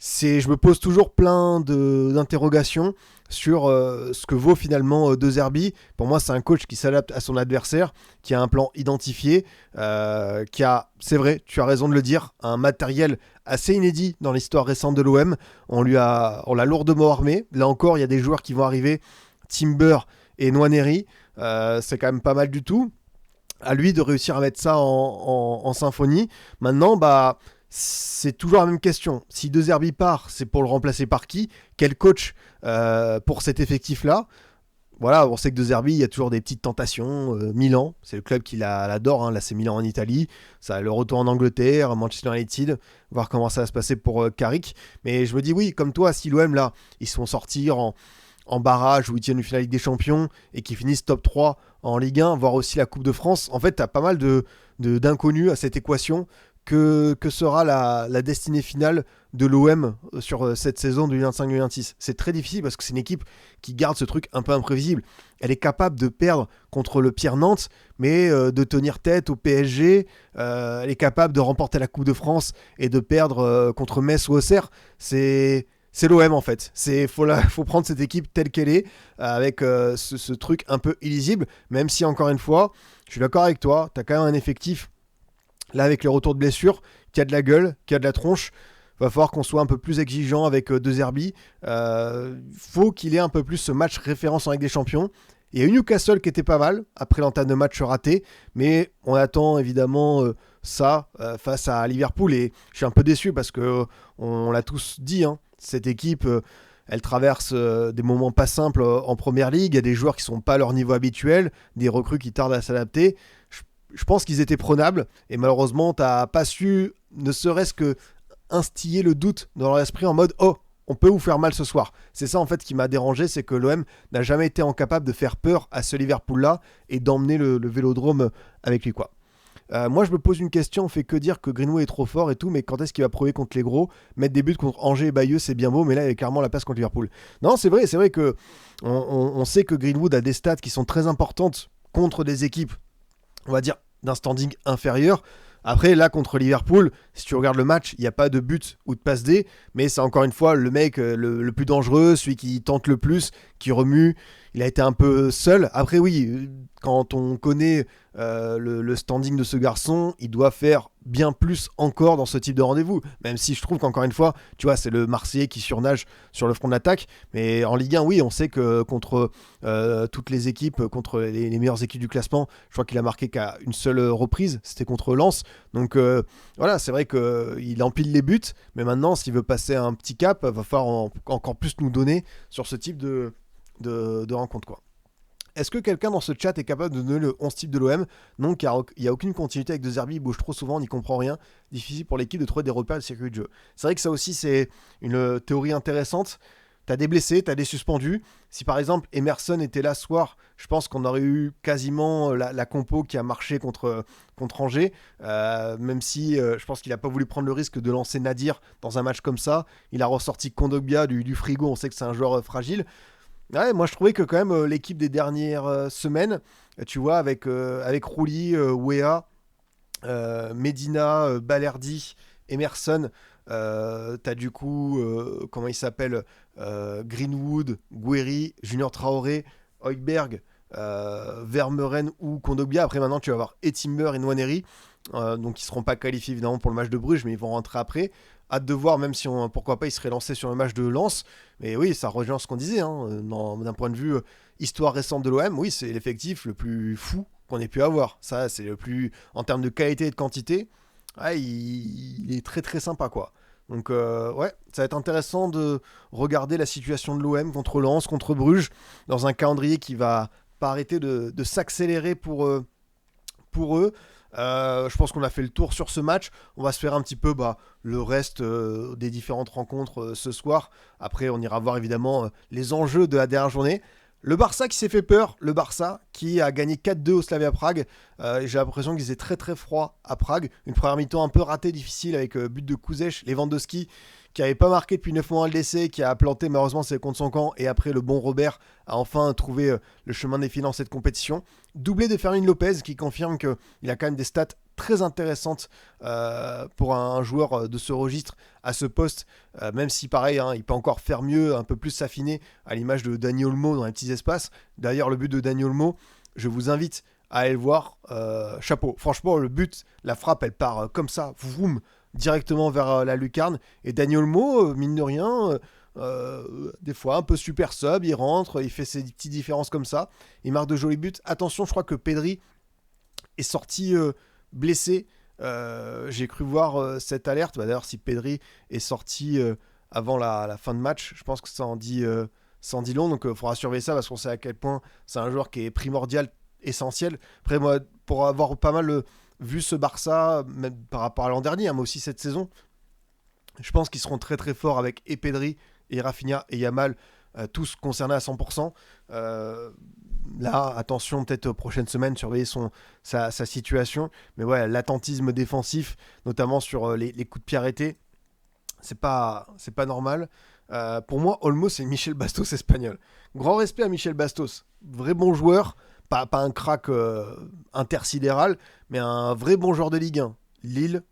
Je me pose toujours plein d'interrogations sur ce que vaut finalement De Zerbi. Pour moi, c'est un coach qui s'adapte à son adversaire, qui a un plan identifié, qui a, c'est vrai, tu as raison de le dire, un matériel assez inédit dans l'histoire récente de l'OM. On l'a lourdement armé. Là encore, il y a des joueurs qui vont arriver, Timber et Nwaneri. C'est quand même pas mal du tout. À lui de réussir à mettre ça en symphonie. Maintenant, c'est toujours la même question. Si De Zerbi part, c'est pour le remplacer par qui? Quel coach pour cet effectif-là? Voilà, on sait que De Zerbi, il y a toujours des petites tentations. Milan, c'est le club qui l'adore. Hein. Là, c'est Milan en Italie. Ça, le retour en Angleterre, Manchester United, voir comment ça va se passer pour Carrick. Mais je me dis, oui, comme toi, si l'OM, là, ils se font sortir en barrage ou ils tiennent une finale Ligue des Champions et qu'ils finissent top 3 en Ligue 1, voire aussi la Coupe de France, en fait, tu as pas mal d'inconnus à cette équation. Que sera la destinée finale de l'OM sur cette saison 2025-2026? C'est très difficile parce que c'est une équipe qui garde ce truc un peu imprévisible. Elle est capable de perdre contre le pire Nantes, mais de tenir tête au PSG. Elle est capable de remporter la Coupe de France et de perdre contre Metz ou Auxerre. C'est l'OM en fait. Faut prendre cette équipe telle qu'elle est, avec ce truc un peu illisible, même si encore une fois, je suis d'accord avec toi, tu as quand même un effectif là avec les retours de blessures, qui a de la gueule, qui a de la tronche. va falloir qu'on soit un peu plus exigeant avec De Zerbi. Faut qu'il ait un peu plus ce match référence en Ligue des Champions. Il y a eu Newcastle qui était pas mal après l'entame de match raté, mais on attend évidemment ça face à Liverpool et je suis un peu déçu parce que on l'a tous dit, hein, cette équipe elle traverse des moments pas simples en première ligue, il y a des joueurs qui sont pas à leur niveau habituel, des recrues qui tardent à s'adapter. Je pense qu'ils étaient prenables et malheureusement t'as pas su ne serait-ce que instiller le doute dans leur esprit en mode oh on peut vous faire mal ce soir. C'est ça en fait qui m'a dérangé, c'est que l'OM n'a jamais été incapable de faire peur à ce Liverpool-là et d'emmener le Vélodrome avec lui, quoi. Moi je me pose une question, on fait que dire que Greenwood est trop fort et tout, mais quand est-ce qu'il va prouver contre les gros? Mettre des buts contre Angers et Bayeux c'est bien beau, mais là il y a clairement la place contre Liverpool. Non, c'est vrai que on sait que Greenwood a des stats qui sont très importantes contre des équipes, on va dire, d'un standing inférieur. Après, là, contre Liverpool, si tu regardes le match, il n'y a pas de but ou de passe D, mais c'est encore une fois le mec le plus dangereux, celui qui tente le plus, qui remue. Il a été un peu seul. Après, oui, quand on connaît le standing de ce garçon, il doit faire bien plus encore dans ce type de rendez-vous. Même si je trouve qu'encore une fois, tu vois, c'est le Marseillais qui surnage sur le front de l'attaque. Mais en Ligue 1, oui, on sait que contre toutes les équipes, contre les meilleures équipes du classement, je crois qu'il a marqué qu'à une seule reprise, c'était contre Lens. Donc voilà, c'est vrai qu'il empile les buts, mais maintenant, s'il veut passer un petit cap, va falloir encore plus nous donner sur ce type de rencontre, quoi. Est-ce que quelqu'un dans ce chat est capable de donner le 11 type de l'OM? Non, car il n'y a aucune continuité avec De Zerbi, il bouge trop souvent, on n'y comprend rien. Difficile pour l'équipe de trouver des repères de circuit de jeu. C'est vrai que ça aussi, c'est une théorie intéressante. T'as des blessés, t'as des suspendus. Si par exemple Emerson était là ce soir, je pense qu'on aurait eu quasiment la compo qui a marché contre Angers. Même si je pense qu'il n'a pas voulu prendre le risque de lancer Nadir dans un match comme ça. Il a ressorti Kondogbia du frigo, on sait que c'est un joueur fragile. Ouais, moi je trouvais que quand même l'équipe des dernières semaines, tu vois, avec Rouli, Wea, Medina, Balerdi, Emerson, t'as du coup, comment il s'appelle, Greenwood, Guéry, Junior Traoré, Højbjerg, Vermeuren ou Kondogbia. Après maintenant tu vas avoir Etimber et Nwaneri, donc ils seront pas qualifiés évidemment pour le match de Bruges, mais ils vont rentrer après. Hâte de voir, même si pourquoi pas il serait lancé sur le match de Lens. Mais oui, ça rejoint ce qu'on disait, hein, d'un point de vue histoire récente de l'OM. Oui, c'est l'effectif le plus fou qu'on ait pu avoir. Ça, c'est le plus en termes de qualité et de quantité. Ouais, il est très très sympa, quoi. Donc ouais, ça va être intéressant de regarder la situation de l'OM contre Lens, contre Bruges, dans un calendrier qui va pas arrêter de s'accélérer pour eux. Je pense qu'on a fait le tour sur ce match. On va se faire un petit peu le reste des différentes rencontres ce soir. Après, on ira voir évidemment les enjeux de la dernière journée. Le Barça qui s'est fait peur, le Barça qui a gagné 4-2 au Slavia Prague. J'ai l'impression qu'ils étaient très très froid à Prague. Une première mi-temps un peu ratée, difficile avec but de Kuzesh, Lewandowski qui n'avait pas marqué depuis 9 mois à LDC, qui a planté malheureusement ses contre son camp, et après le bon Robert a enfin trouvé le chemin des finances de cette compétition. Doublé de Fermin Lopez qui confirme qu'il a quand même des stats très intéressantes pour un joueur de ce registre à ce poste, même si pareil, hein, il peut encore faire mieux, un peu plus s'affiner à l'image de Dani Olmo dans les petits espaces. D'ailleurs, le but de Dani Olmo, je vous invite à aller le voir, chapeau. Franchement, le but, la frappe, elle part comme ça, vroom, directement vers la lucarne. Et Dani Olmo, mine de rien, des fois un peu super sub, il rentre, il fait ses petites différences comme ça, il marque de jolis buts. Attention, je crois que Pedri est sorti blessé. J'ai cru voir cette alerte. D'ailleurs, si Pedri est sorti avant la fin de match, je pense que ça en dit long. Donc il faudra surveiller ça parce qu'on sait à quel point c'est un joueur qui est primordial, essentiel. Après, moi, pour avoir pas mal vu ce Barça, même par rapport à l'an dernier, hein, mais aussi cette saison, je pense qu'ils seront très très forts avec et Pedri, et Rafinha, et Yamal, tous concernés à 100%. Là, attention, peut-être aux prochaines semaines, surveiller sa situation. Mais ouais, l'attentisme défensif, notamment sur les coups de pied arrêtés, c'est pas normal. Pour moi, Olmo, c'est Michel Bastos espagnol. Grand respect à Michel Bastos. Vrai bon joueur, pas un crack intersidéral, mais un vrai bon joueur de Ligue 1. Lille,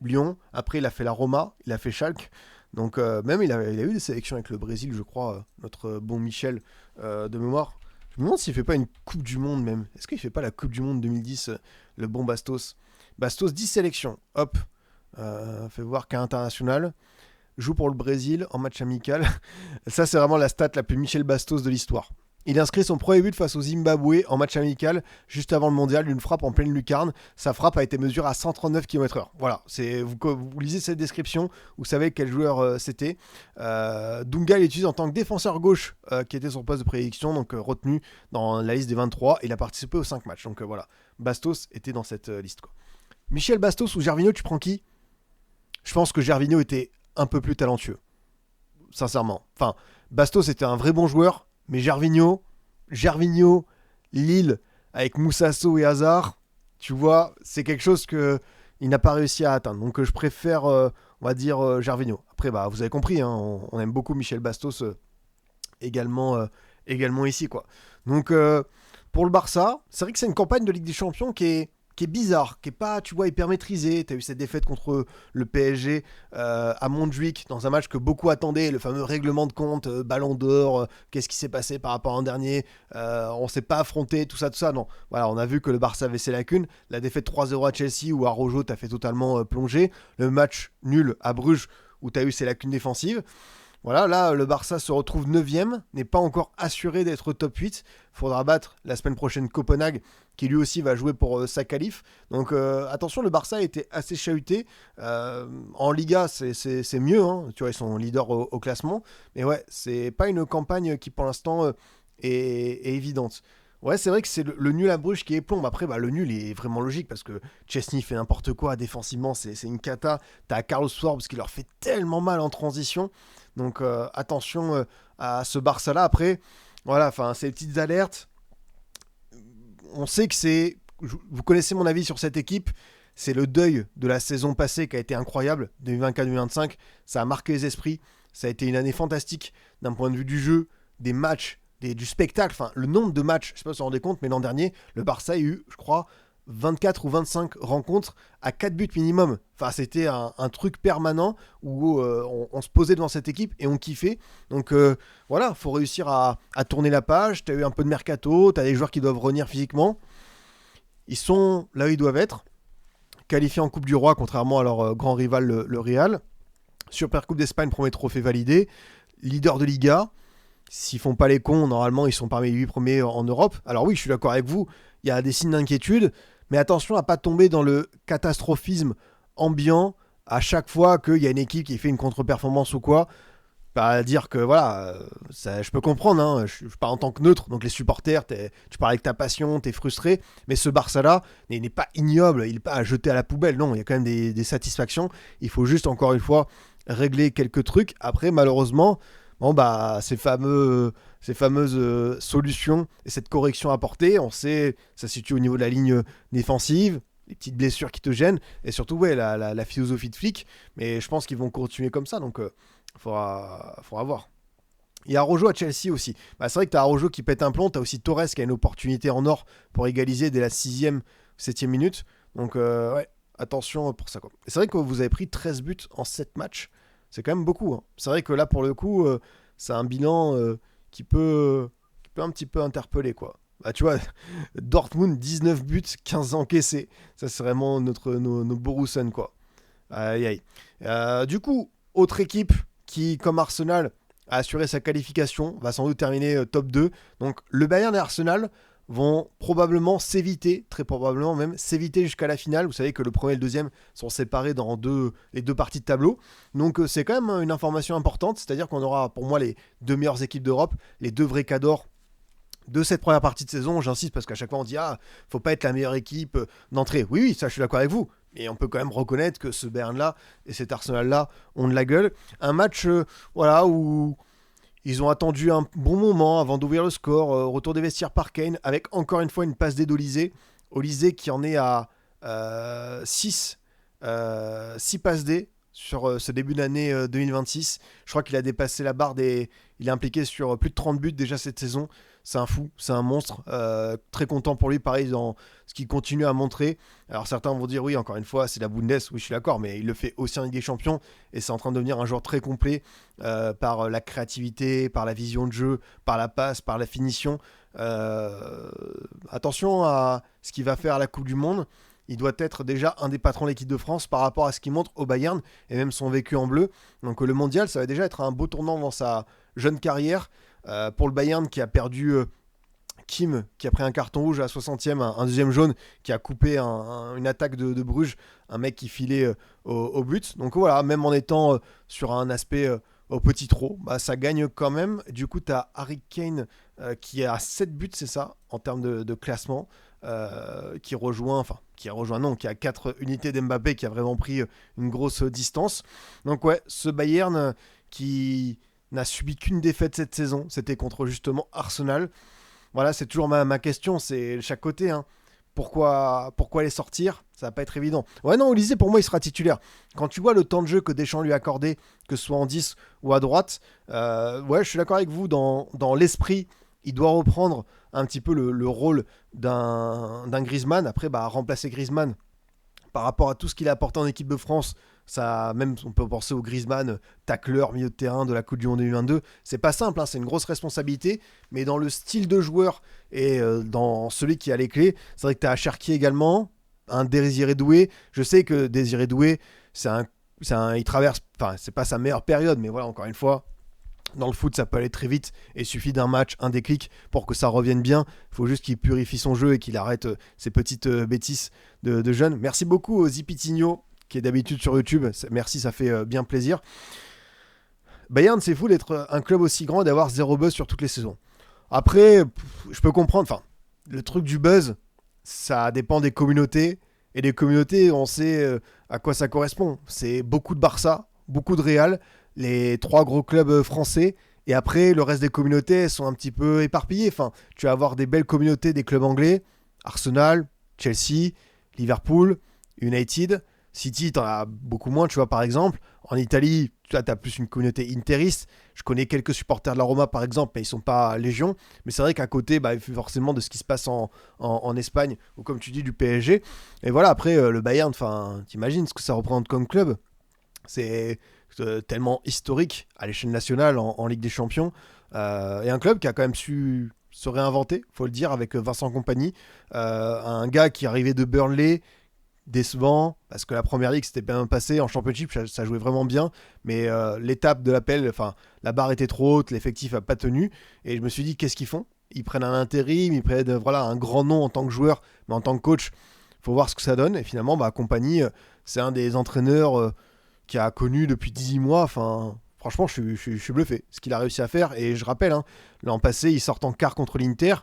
Lyon, après il a fait la Roma, il a fait Schalke. Donc même il a eu des sélections avec le Brésil, je crois, notre bon Michel de mémoire. Je me demande s'il fait pas une Coupe du Monde même. Est-ce qu'il fait pas la Coupe du Monde 2010, le bon Bastos? Bastos, 10 sélections, hop. Fait voir qu'à international. joue pour le Brésil en match amical. Ça, c'est vraiment la stat la plus Michel Bastos de l'histoire. Il inscrit son premier but face au Zimbabwe en match amical, juste avant le mondial, d'une frappe en pleine lucarne. Sa frappe a été mesurée à 139 km/h. Voilà, vous lisez cette description, vous savez quel joueur c'était. Dunga l'utilise en tant que défenseur gauche, qui était son poste de prédilection, donc retenu dans la liste des 23. Il a participé aux 5 matchs. Donc voilà, Bastos était dans cette liste, quoi. Michel Bastos ou Gervinho, tu prends qui? Je pense que Gervinho était un peu plus talentueux, sincèrement. Enfin, Bastos était un vrai bon joueur, mais Gervinho, Lille, avec Moussasso et Hazard, tu vois, c'est quelque chose qu'il n'a pas réussi à atteindre. Donc je préfère, on va dire, Gervinho. Après, bah, vous avez compris, hein, on aime beaucoup Michel Bastos également ici, quoi. Donc pour le Barça, c'est vrai que c'est une campagne de Ligue des Champions qui est bizarre, qui est pas, tu vois, hyper maîtrisé. Tu as eu cette défaite contre le PSG à Montjuic dans un match que beaucoup attendaient, le fameux règlement de compte, Ballon d'Or, qu'est-ce qui s'est passé par rapport à l'an dernier, on s'est pas affronté, tout ça. Non, voilà, on a vu que le Barça avait ses lacunes. La défaite 3-0 à Chelsea où Araujo t'a fait totalement plonger. Le match nul à Bruges où tu as eu ses lacunes défensives. Voilà, là, le Barça se retrouve 9ème, n'est pas encore assuré d'être au top 8. Il faudra battre la semaine prochaine Copenhague, qui lui aussi va jouer pour sa qualif. Donc attention, le Barça a été assez chahuté. En Liga, c'est mieux, hein. Tu vois, ils sont leaders au classement. Mais ouais, c'est pas une campagne qui pour l'instant est évidente. Ouais, c'est vrai que c'est le nul à Bruges qui est plombe. Après, bah, le nul est vraiment logique parce que Chesney fait n'importe quoi défensivement, c'est une cata. T'as Carlos Forbes qui leur fait tellement mal en transition. Donc attention à ce Barça-là. Après, voilà, enfin, ces petites alertes. On sait que c'est... Vous connaissez mon avis sur cette équipe. C'est le deuil de la saison passée qui a été incroyable, 2024-2025. Ça a marqué les esprits. Ça a été une année fantastique d'un point de vue du jeu, des matchs, du spectacle. Enfin, le nombre de matchs, je ne sais pas si vous vous rendez compte, mais l'an dernier, le Barça a eu, je crois, 24 ou 25 rencontres à 4 buts minimum. Enfin, c'était un truc permanent où on se posait devant cette équipe et on kiffait. Donc voilà, il faut réussir à tourner la page. Tu as eu un peu de mercato, tu as des joueurs qui doivent revenir physiquement. Ils sont là où ils doivent être. Qualifiés en Coupe du Roi, contrairement à leur grand rival, le Real. Supercoupe d'Espagne, premier trophée validé. Leader de Liga. S'ils font pas les cons, normalement, ils sont parmi les 8 premiers en Europe. Alors oui, je suis d'accord avec vous, il y a des signes d'inquiétude, mais attention à pas tomber dans le catastrophisme ambiant à chaque fois qu'il y a une équipe qui fait une contre-performance ou quoi. Pas dire que, voilà, ça, je peux comprendre, hein, je parle en tant que neutre, donc les supporters, tu parles avec ta passion, t'es frustré, mais ce Barça-là n'est pas ignoble, il n'est pas à jeter à la poubelle, non, il y a quand même des satisfactions. Il faut juste, encore une fois, régler quelques trucs. Après, malheureusement... Bon, bah, ces fameuses solutions et cette correction apportée, on sait, ça se situe au niveau de la ligne défensive, les petites blessures qui te gênent, et surtout, ouais, la philosophie de Flick. Mais je pense qu'ils vont continuer comme ça, donc faudra voir. Il y a Araujo à Chelsea aussi. Bah, c'est vrai que tu as Araujo qui pète un plomb, tu as aussi Torres qui a une opportunité en or pour égaliser dès la 6e, 7e minute. Donc, ouais, attention pour ça, quoi. Et c'est vrai que vous avez pris 13 buts en 7 matchs. C'est quand même beaucoup, hein. C'est vrai que là, pour le coup, c'est un bilan qui peut un petit peu interpeller, quoi. Bah, tu vois, Dortmund, 19 buts, 15 encaissés. Ça, c'est vraiment nos Borussen, quoi. Aïe, aïe. Du coup, autre équipe qui, comme Arsenal, a assuré sa qualification, va sans doute terminer top 2. Donc, le Bayern et Arsenal vont probablement s'éviter, très probablement même, s'éviter jusqu'à la finale. Vous savez que le premier et le deuxième sont séparés dans les deux parties de tableau. Donc c'est quand même une information importante, c'est-à-dire qu'on aura pour moi les deux meilleures équipes d'Europe, les deux vrais cadors de cette première partie de saison. J'insiste parce qu'à chaque fois on dit faut pas être la meilleure équipe d'entrée. Oui, ça je suis d'accord avec vous. Mais on peut quand même reconnaître que ce Bayern-là et cet Arsenal-là ont de la gueule. Un match voilà, où... Ils ont attendu un bon moment avant d'ouvrir le score. Retour des vestiaires par Kane avec encore une fois une passe d'aide d'Olysée. Olysée qui en est à 6 passes D sur ce début d'année 2026. Je crois qu'il a dépassé la barre des... Il est impliqué sur plus de 30 buts déjà cette saison. C'est un fou, c'est un monstre. Très content pour lui, pareil, dans ce qu'il continue à montrer. Alors certains vont dire, oui, encore une fois, c'est la Bundes. Oui, je suis d'accord, mais il le fait aussi en Ligue des Champions. Et c'est en train de devenir un joueur très complet par la créativité, par la vision de jeu, par la passe, par la finition. Attention à ce qu'il va faire à la Coupe du Monde. il doit être déjà un des patrons de l'équipe de France par rapport à ce qu'il montre au Bayern et même son vécu en bleu. Donc le mondial, ça va déjà être un beau tournant dans sa jeune carrière. Pour le Bayern qui a perdu Kim, qui a pris un carton rouge à la 60e, un deuxième jaune, qui a coupé une attaque de Bruges, un mec qui filait au but. Donc voilà, même en étant sur un aspect au petit trot, bah, ça gagne quand même. Du coup, tu as Harry Kane qui a 7 buts, c'est ça, en termes de classement, qui a 4 unités d'Mbappé, qui a vraiment pris une grosse distance. Donc ouais, ce Bayern qui n'a subi qu'une défaite cette saison, c'était contre justement Arsenal. Voilà, c'est toujours ma question, c'est de chaque côté. Hein. Pourquoi les sortir? Ça va pas être évident. Ouais, non, Olysée, pour moi, il sera titulaire. Quand tu vois le temps de jeu que Deschamps lui a accordé, que ce soit en 10 ou à droite, ouais, je suis d'accord avec vous. Dans l'esprit, il doit reprendre un petit peu le rôle d'un Griezmann. Après, bah, remplacer Griezmann par rapport à tout ce qu'il a apporté en équipe de France, ça, même on peut penser au Griezmann, tacleur, milieu de terrain de la Coupe du Monde U22, c'est pas simple, hein, c'est une grosse responsabilité, mais dans le style de joueur et dans celui qui a les clés, c'est vrai que tu as Cherki également, un Désiré Doué. Je sais que Désiré Doué, il traverse, enfin, c'est pas sa meilleure période, mais voilà, encore une fois, dans le foot, ça peut aller très vite et il suffit d'un match, un déclic pour que ça revienne bien. Il faut juste qu'il purifie son jeu et qu'il arrête ses petites bêtises de jeunes. Merci beaucoup aux Zipitinho qui est d'habitude sur YouTube. Merci, ça fait bien plaisir. Bayern, c'est fou d'être un club aussi grand et d'avoir zéro buzz sur toutes les saisons. Après, je peux comprendre. Enfin, le truc du buzz, ça dépend des communautés. Et les communautés, on sait à quoi ça correspond. C'est beaucoup de Barça, beaucoup de Real, les 3 gros clubs français. Et après, le reste des communautés sont un petit peu éparpillées. Enfin, tu vas avoir des belles communautés des clubs anglais. Arsenal, Chelsea, Liverpool, United. City, t'en as beaucoup moins, tu vois, par exemple. En Italie, tu as plus une communauté interiste. Je connais quelques supporters de la Roma, par exemple, mais ils sont pas légion. Mais c'est vrai qu'à côté, bah, il fait forcément de ce qui se passe en Espagne, ou comme tu dis, du PSG. Et voilà, après, le Bayern, t'imagines ce que ça représente comme club. C'est tellement historique à l'échelle nationale, en Ligue des Champions. Et un club qui a quand même su se réinventer, faut le dire, avec Vincent Kompany. Un gars qui arrivait de Burnley, décevant, parce que la première ligue s'était bien passé, en championship ça jouait vraiment bien, mais l'étape de l'appel, enfin la barre était trop haute, l'effectif n'a pas tenu, et je me suis dit qu'est-ce qu'ils font? Ils prennent un intérim, ils prennent voilà, un grand nom en tant que joueur, mais en tant que coach, faut voir ce que ça donne, et finalement Kompany, c'est un des entraîneurs qui a connu depuis 18 mois, enfin franchement je suis bluffé, ce qu'il a réussi à faire, et je rappelle, hein, l'an passé ils sortent en quart contre l'Inter,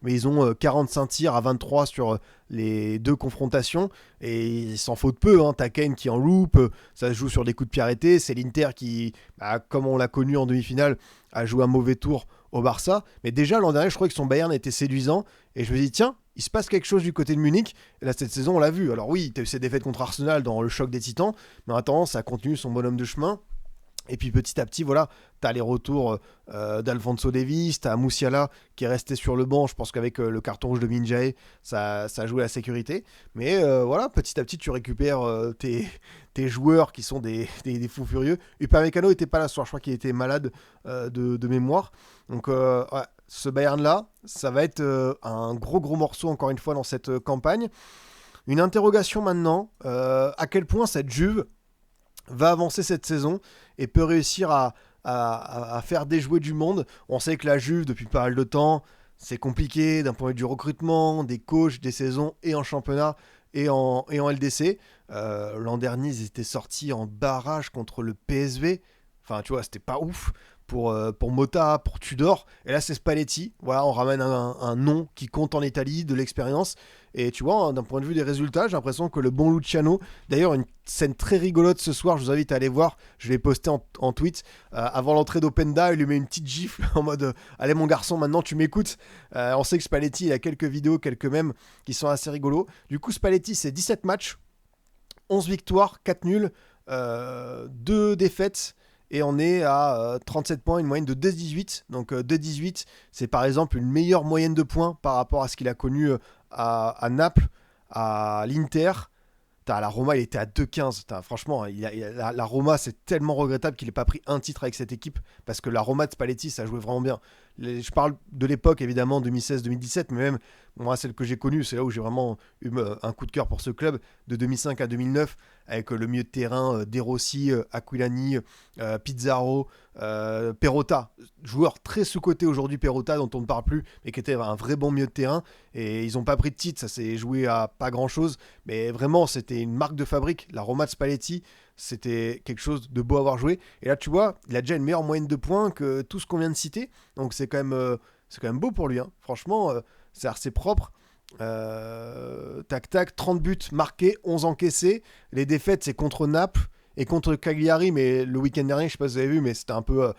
mais ils ont 45 tirs à 23 sur les 2 confrontations, et il s'en faut de peu, hein. T'as Kane qui en loupe, ça se joue sur des coups de pied arrêtés, c'est l'Inter qui, comme on l'a connu en demi-finale, a joué un mauvais tour au Barça, mais déjà l'an dernier je crois que son Bayern était séduisant, et je me dis tiens, il se passe quelque chose du côté de Munich, et là cette saison on l'a vu, alors oui, t'as eu ces défaites contre Arsenal dans le choc des titans, mais en attendant ça continue son bonhomme de chemin. Et puis petit à petit, voilà, t'as les retours d'Alphonso Davies, t'as Moussiala qui est resté sur le banc. Je pense qu'avec le carton rouge de Minjae, ça a joué la sécurité. Mais voilà, petit à petit, tu récupères tes joueurs qui sont des fous furieux. Upamecano n'était pas là ce soir, je crois qu'il était malade de mémoire. Donc ouais, ce Bayern-là, ça va être un gros morceau encore une fois dans cette campagne. Une interrogation maintenant, à quel point cette Juve va avancer cette saison et peut réussir à faire déjouer du monde. On sait que la Juve, depuis pas mal de temps, c'est compliqué d'un point de vue du recrutement, des coachs, des saisons, et en championnat et en LDC. L'an dernier, ils étaient sortis en barrage contre le PSV. Enfin, tu vois, c'était pas ouf pour Motta, pour Tudor. Et là, c'est Spalletti. Voilà, on ramène un nom qui compte en Italie, de l'expérience. Et tu vois, d'un point de vue des résultats, j'ai l'impression que le bon Luciano, d'ailleurs, une scène très rigolote ce soir, je vous invite à aller voir, je l'ai posté en tweet, avant l'entrée d'Openda, il lui met une petite gifle en mode allez mon garçon, maintenant tu m'écoutes. On sait que Spalletti, il a quelques vidéos, quelques mèmes qui sont assez rigolos. Du coup, Spalletti, c'est 17 matchs, 11 victoires, 4 nuls, 2 défaites. Et on est à 37 points, une moyenne de 2,18. Donc 2,18, c'est par exemple une meilleure moyenne de points par rapport à ce qu'il a connu à Naples, à l'Inter. La Roma, il était à 2,15. Franchement, la Roma, c'est tellement regrettable qu'il n'ait pas pris un titre avec cette équipe. Parce que la Roma de Spalletti, ça jouait vraiment bien. Je parle de l'époque évidemment 2016-2017, mais même moi celle que j'ai connue, c'est là où j'ai vraiment eu un coup de cœur pour ce club, de 2005 à 2009, avec le milieu de terrain De Rossi, Aquilani, Pizarro, Perrotta, joueur très sous-coté aujourd'hui, Perrotta dont on ne parle plus, mais qui était un vrai bon milieu de terrain, et ils n'ont pas pris de titre, ça s'est joué à pas grand-chose, mais vraiment c'était une marque de fabrique, la Roma de Spalletti, c'était quelque chose de beau à avoir joué. Et là, tu vois, il a déjà une meilleure moyenne de points que tout ce qu'on vient de citer. Donc c'est quand même beau pour lui. Hein. Franchement, c'est assez propre. Tac tac, 30 buts marqués, 11 encaissés. Les défaites, c'est contre Naples et contre Cagliari. Mais le week-end dernier, je sais pas si vous avez vu, mais c'était un peu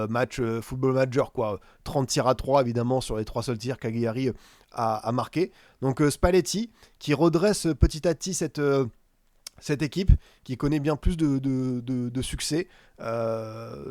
match football manager, quoi. 30 tirs à 3, évidemment, sur les 3 seuls tirs Cagliari a marqué. Donc Spalletti, qui redresse petit à petit cette équipe qui connaît bien plus de succès.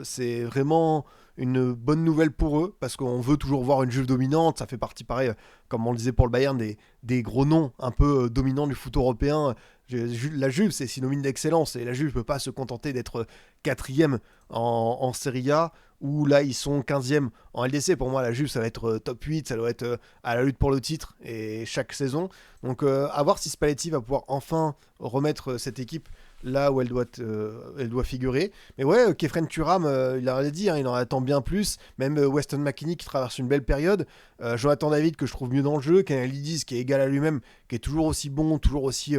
C'est vraiment une bonne nouvelle pour eux parce qu'on veut toujours voir une Juve dominante. Ça fait partie, pareil, comme on le disait pour le Bayern, des gros noms un peu dominants du foot européen. La Juve, c'est synonyme d'excellence et la Juve ne peut pas se contenter d'être quatrième en Serie A où là ils sont 15e en LDC. Pour moi, la Juve, ça va être top 8, ça doit être à la lutte pour le titre et chaque saison. Donc à voir si Spalletti va pouvoir enfin remettre cette équipe là où elle doit figurer. Mais ouais, Khéphren Thuram, il a dit, hein, il en attend bien plus. Même Weston McKennie qui traverse une belle période. Jonathan David que je trouve mieux dans le jeu. Canalidis qui est égal à lui-même, qui est toujours aussi bon, toujours aussi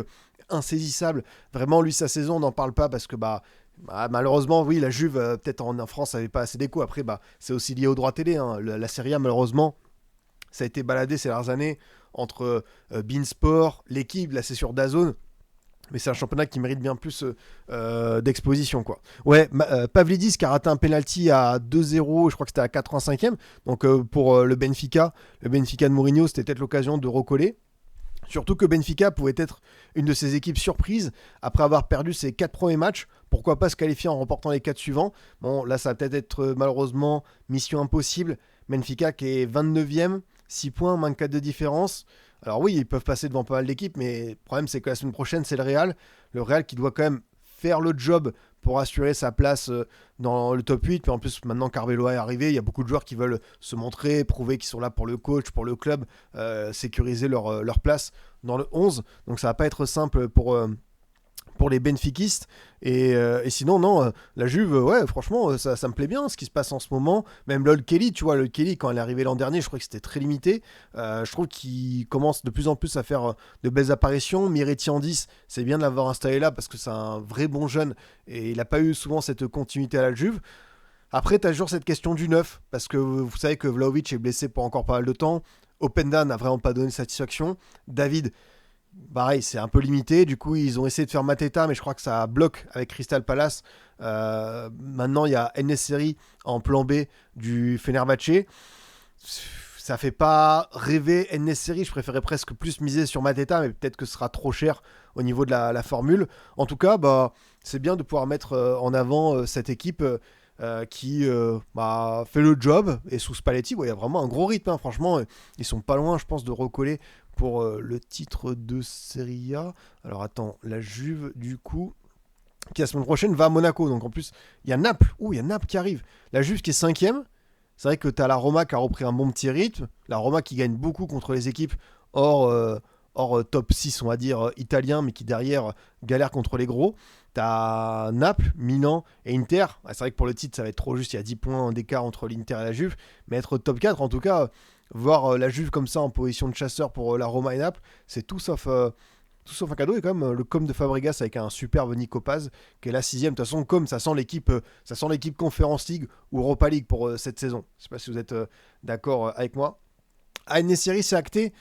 insaisissable. Vraiment, lui, sa saison, on n'en parle pas parce que malheureusement, oui, la Juve, peut-être en France, n'avait pas assez d'écho. Après, c'est aussi lié aux droits télé. Hein. La Serie A, malheureusement, ça a été baladé ces dernières années entre Beansport, l'équipe, là c'est sur DAZN. Mais c'est un championnat qui mérite bien plus d'exposition, quoi. Ouais, Pavlidis qui a raté un penalty à 2-0, je crois que c'était à 85e. Donc pour le Benfica de Mourinho, c'était peut-être l'occasion de recoller. Surtout que Benfica pouvait être une de ces équipes surprises après avoir perdu ses 4 premiers matchs. Pourquoi pas se qualifier en remportant les 4 suivants. Bon, là, ça va peut-être être malheureusement mission impossible. Benfica qui est 29e, 6 points, moins de 4 de différence. Alors oui, ils peuvent passer devant pas mal d'équipes, mais le problème, c'est que la semaine prochaine, c'est le Real. Le Real qui doit quand même faire le job pour assurer sa place dans le top 8. Puis en plus, maintenant, Carvalho est arrivé. Il y a beaucoup de joueurs qui veulent se montrer, prouver qu'ils sont là pour le coach, pour le club, sécuriser leur place dans le 11. Donc ça va pas être simple pour les benfiquistes et sinon non la Juve ouais franchement ça me plaît bien ce qui se passe en ce moment, même Lol Kelly, tu vois, Lol Kelly quand elle est arrivée l'an dernier je crois que c'était très limité, je trouve qu'il commence de plus en plus à faire de belles apparitions. Miretti en 10, c'est bien de l'avoir installé là parce que c'est un vrai bon jeune et il n'a pas eu souvent cette continuité à la Juve. Après t'as toujours cette question du 9 parce que vous savez que Vlahovic est blessé pour encore pas mal de temps, Openda n'a vraiment pas donné satisfaction, David pareil, c'est un peu limité. Du coup, ils ont essayé de faire Mateta, mais je crois que ça bloque avec Crystal Palace. Maintenant, il y a En-Nesyri en plan B du Fenerbahçe. Ça fait pas rêver En-Nesyri. Je préférais presque plus miser sur Mateta, mais peut-être que ce sera trop cher au niveau de la formule. En tout cas, c'est bien de pouvoir mettre en avant cette équipe qui fait le job. Et sous Spalletti, il y a vraiment un gros rythme. Hein. Franchement, ils sont pas loin, je pense, de recoller pour le titre de Serie A. Alors attends, la Juve, du coup, qui la semaine prochaine va à Monaco. Donc en plus, il y a Naples. Il y a Naples qui arrive. La Juve qui est 5e. C'est vrai que tu as la Roma qui a repris un bon petit rythme. La Roma qui gagne beaucoup contre les équipes hors top 6, on va dire, italien, mais qui derrière galère contre les gros. Tu as Naples, Milan et Inter. C'est vrai que pour le titre, ça va être trop juste. Il y a 10 points d'écart entre l'Inter et la Juve. Mais être top 4, en tout cas, voir la Juve comme ça en position de chasseur pour la Roma et Naples, c'est tout sauf un cadeau. Et quand même le com de Fabregas avec un superbe Nico Paz qui est la 6e. De toute façon, comme ça sent l'équipe Conference League ou Europa League pour cette saison. Je sais pas si vous êtes d'accord avec moi. En-Nesyri, c'est acté.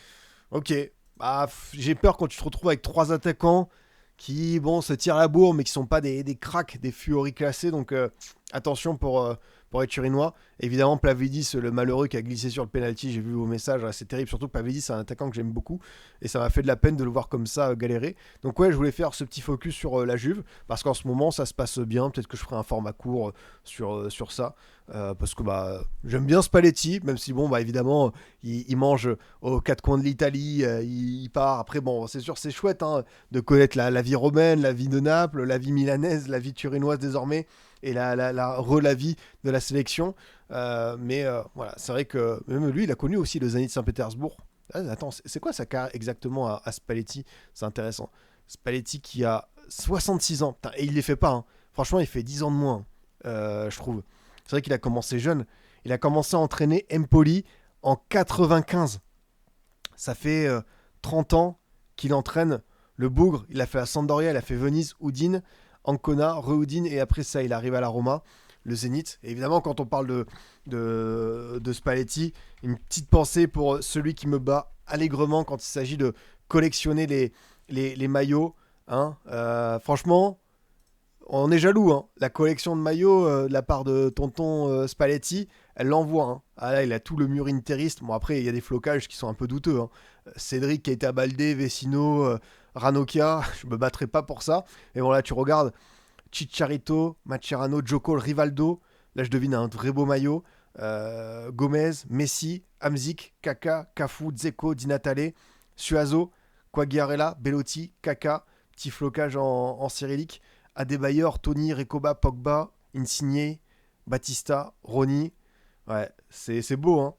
Ok. J'ai peur quand tu te retrouves avec 3 attaquants qui se tirent la bourre mais qui sont pas des cracks, des Fiori classés. Donc attention pour les Turinois. Évidemment, Pavlidis, le malheureux qui a glissé sur le penalty, j'ai vu vos messages, c'est terrible. Surtout que Pavlidis, c'est un attaquant que j'aime beaucoup et ça m'a fait de la peine de le voir comme ça galérer. Donc ouais, je voulais faire ce petit focus sur la Juve parce qu'en ce moment, ça se passe bien. Peut-être que je ferai un format court sur ça parce que j'aime bien Spalletti, même si évidemment, il mange aux 4 coins de l'Italie, il part. Après, c'est sûr, c'est chouette de connaître la vie romaine, la vie de Naples, la vie milanaise, la vie turinoise désormais et la vie de la sélection. Voilà, c'est vrai que même lui, il a connu aussi le Zénith Saint-Pétersbourg. Ah, attends, c'est quoi sa carrière exactement à Spalletti? C'est intéressant. Spalletti qui a 66 ans. Putain, et il les fait pas, hein. Franchement, il fait 10 ans de moins, je trouve. C'est vrai qu'il a commencé jeune. Il a commencé à entraîner Empoli en 95. Ça fait 30 ans qu'il entraîne le Bougre. Il a fait la Sampdoria, il a fait Venise, Udine, Ancona, Re-Udine, et après ça, il arrive à la Roma, le Zénith. Et évidemment, quand on parle de Spalletti, une petite pensée pour celui qui me bat allègrement quand il s'agit de collectionner les maillots, hein. Franchement, on est jaloux, hein. La collection de maillots de la part de tonton Spalletti, elle l'envoie, hein. Ah là, il a tout le mur interiste. Bon, après, il y a des flocages qui sont un peu douteux, hein. Cédric qui a été à Baldé, Vecino, Ranocchia, je me battrai pas pour ça. Et bon, là, tu regardes Chicharito, Mascherano, Joko, Rivaldo. Là, je devine un vrai beau maillot. Gomez, Messi, Hamzik, Kaka, Cafu, Dzeko, Di Natale, Suazo, Quagliarella, Bellotti, Kaka. Petit flocage en cyrillique. Adebayor, Tony, Recoba, Pogba, Insigne, Batista, Roni. Ouais, c'est beau, hein.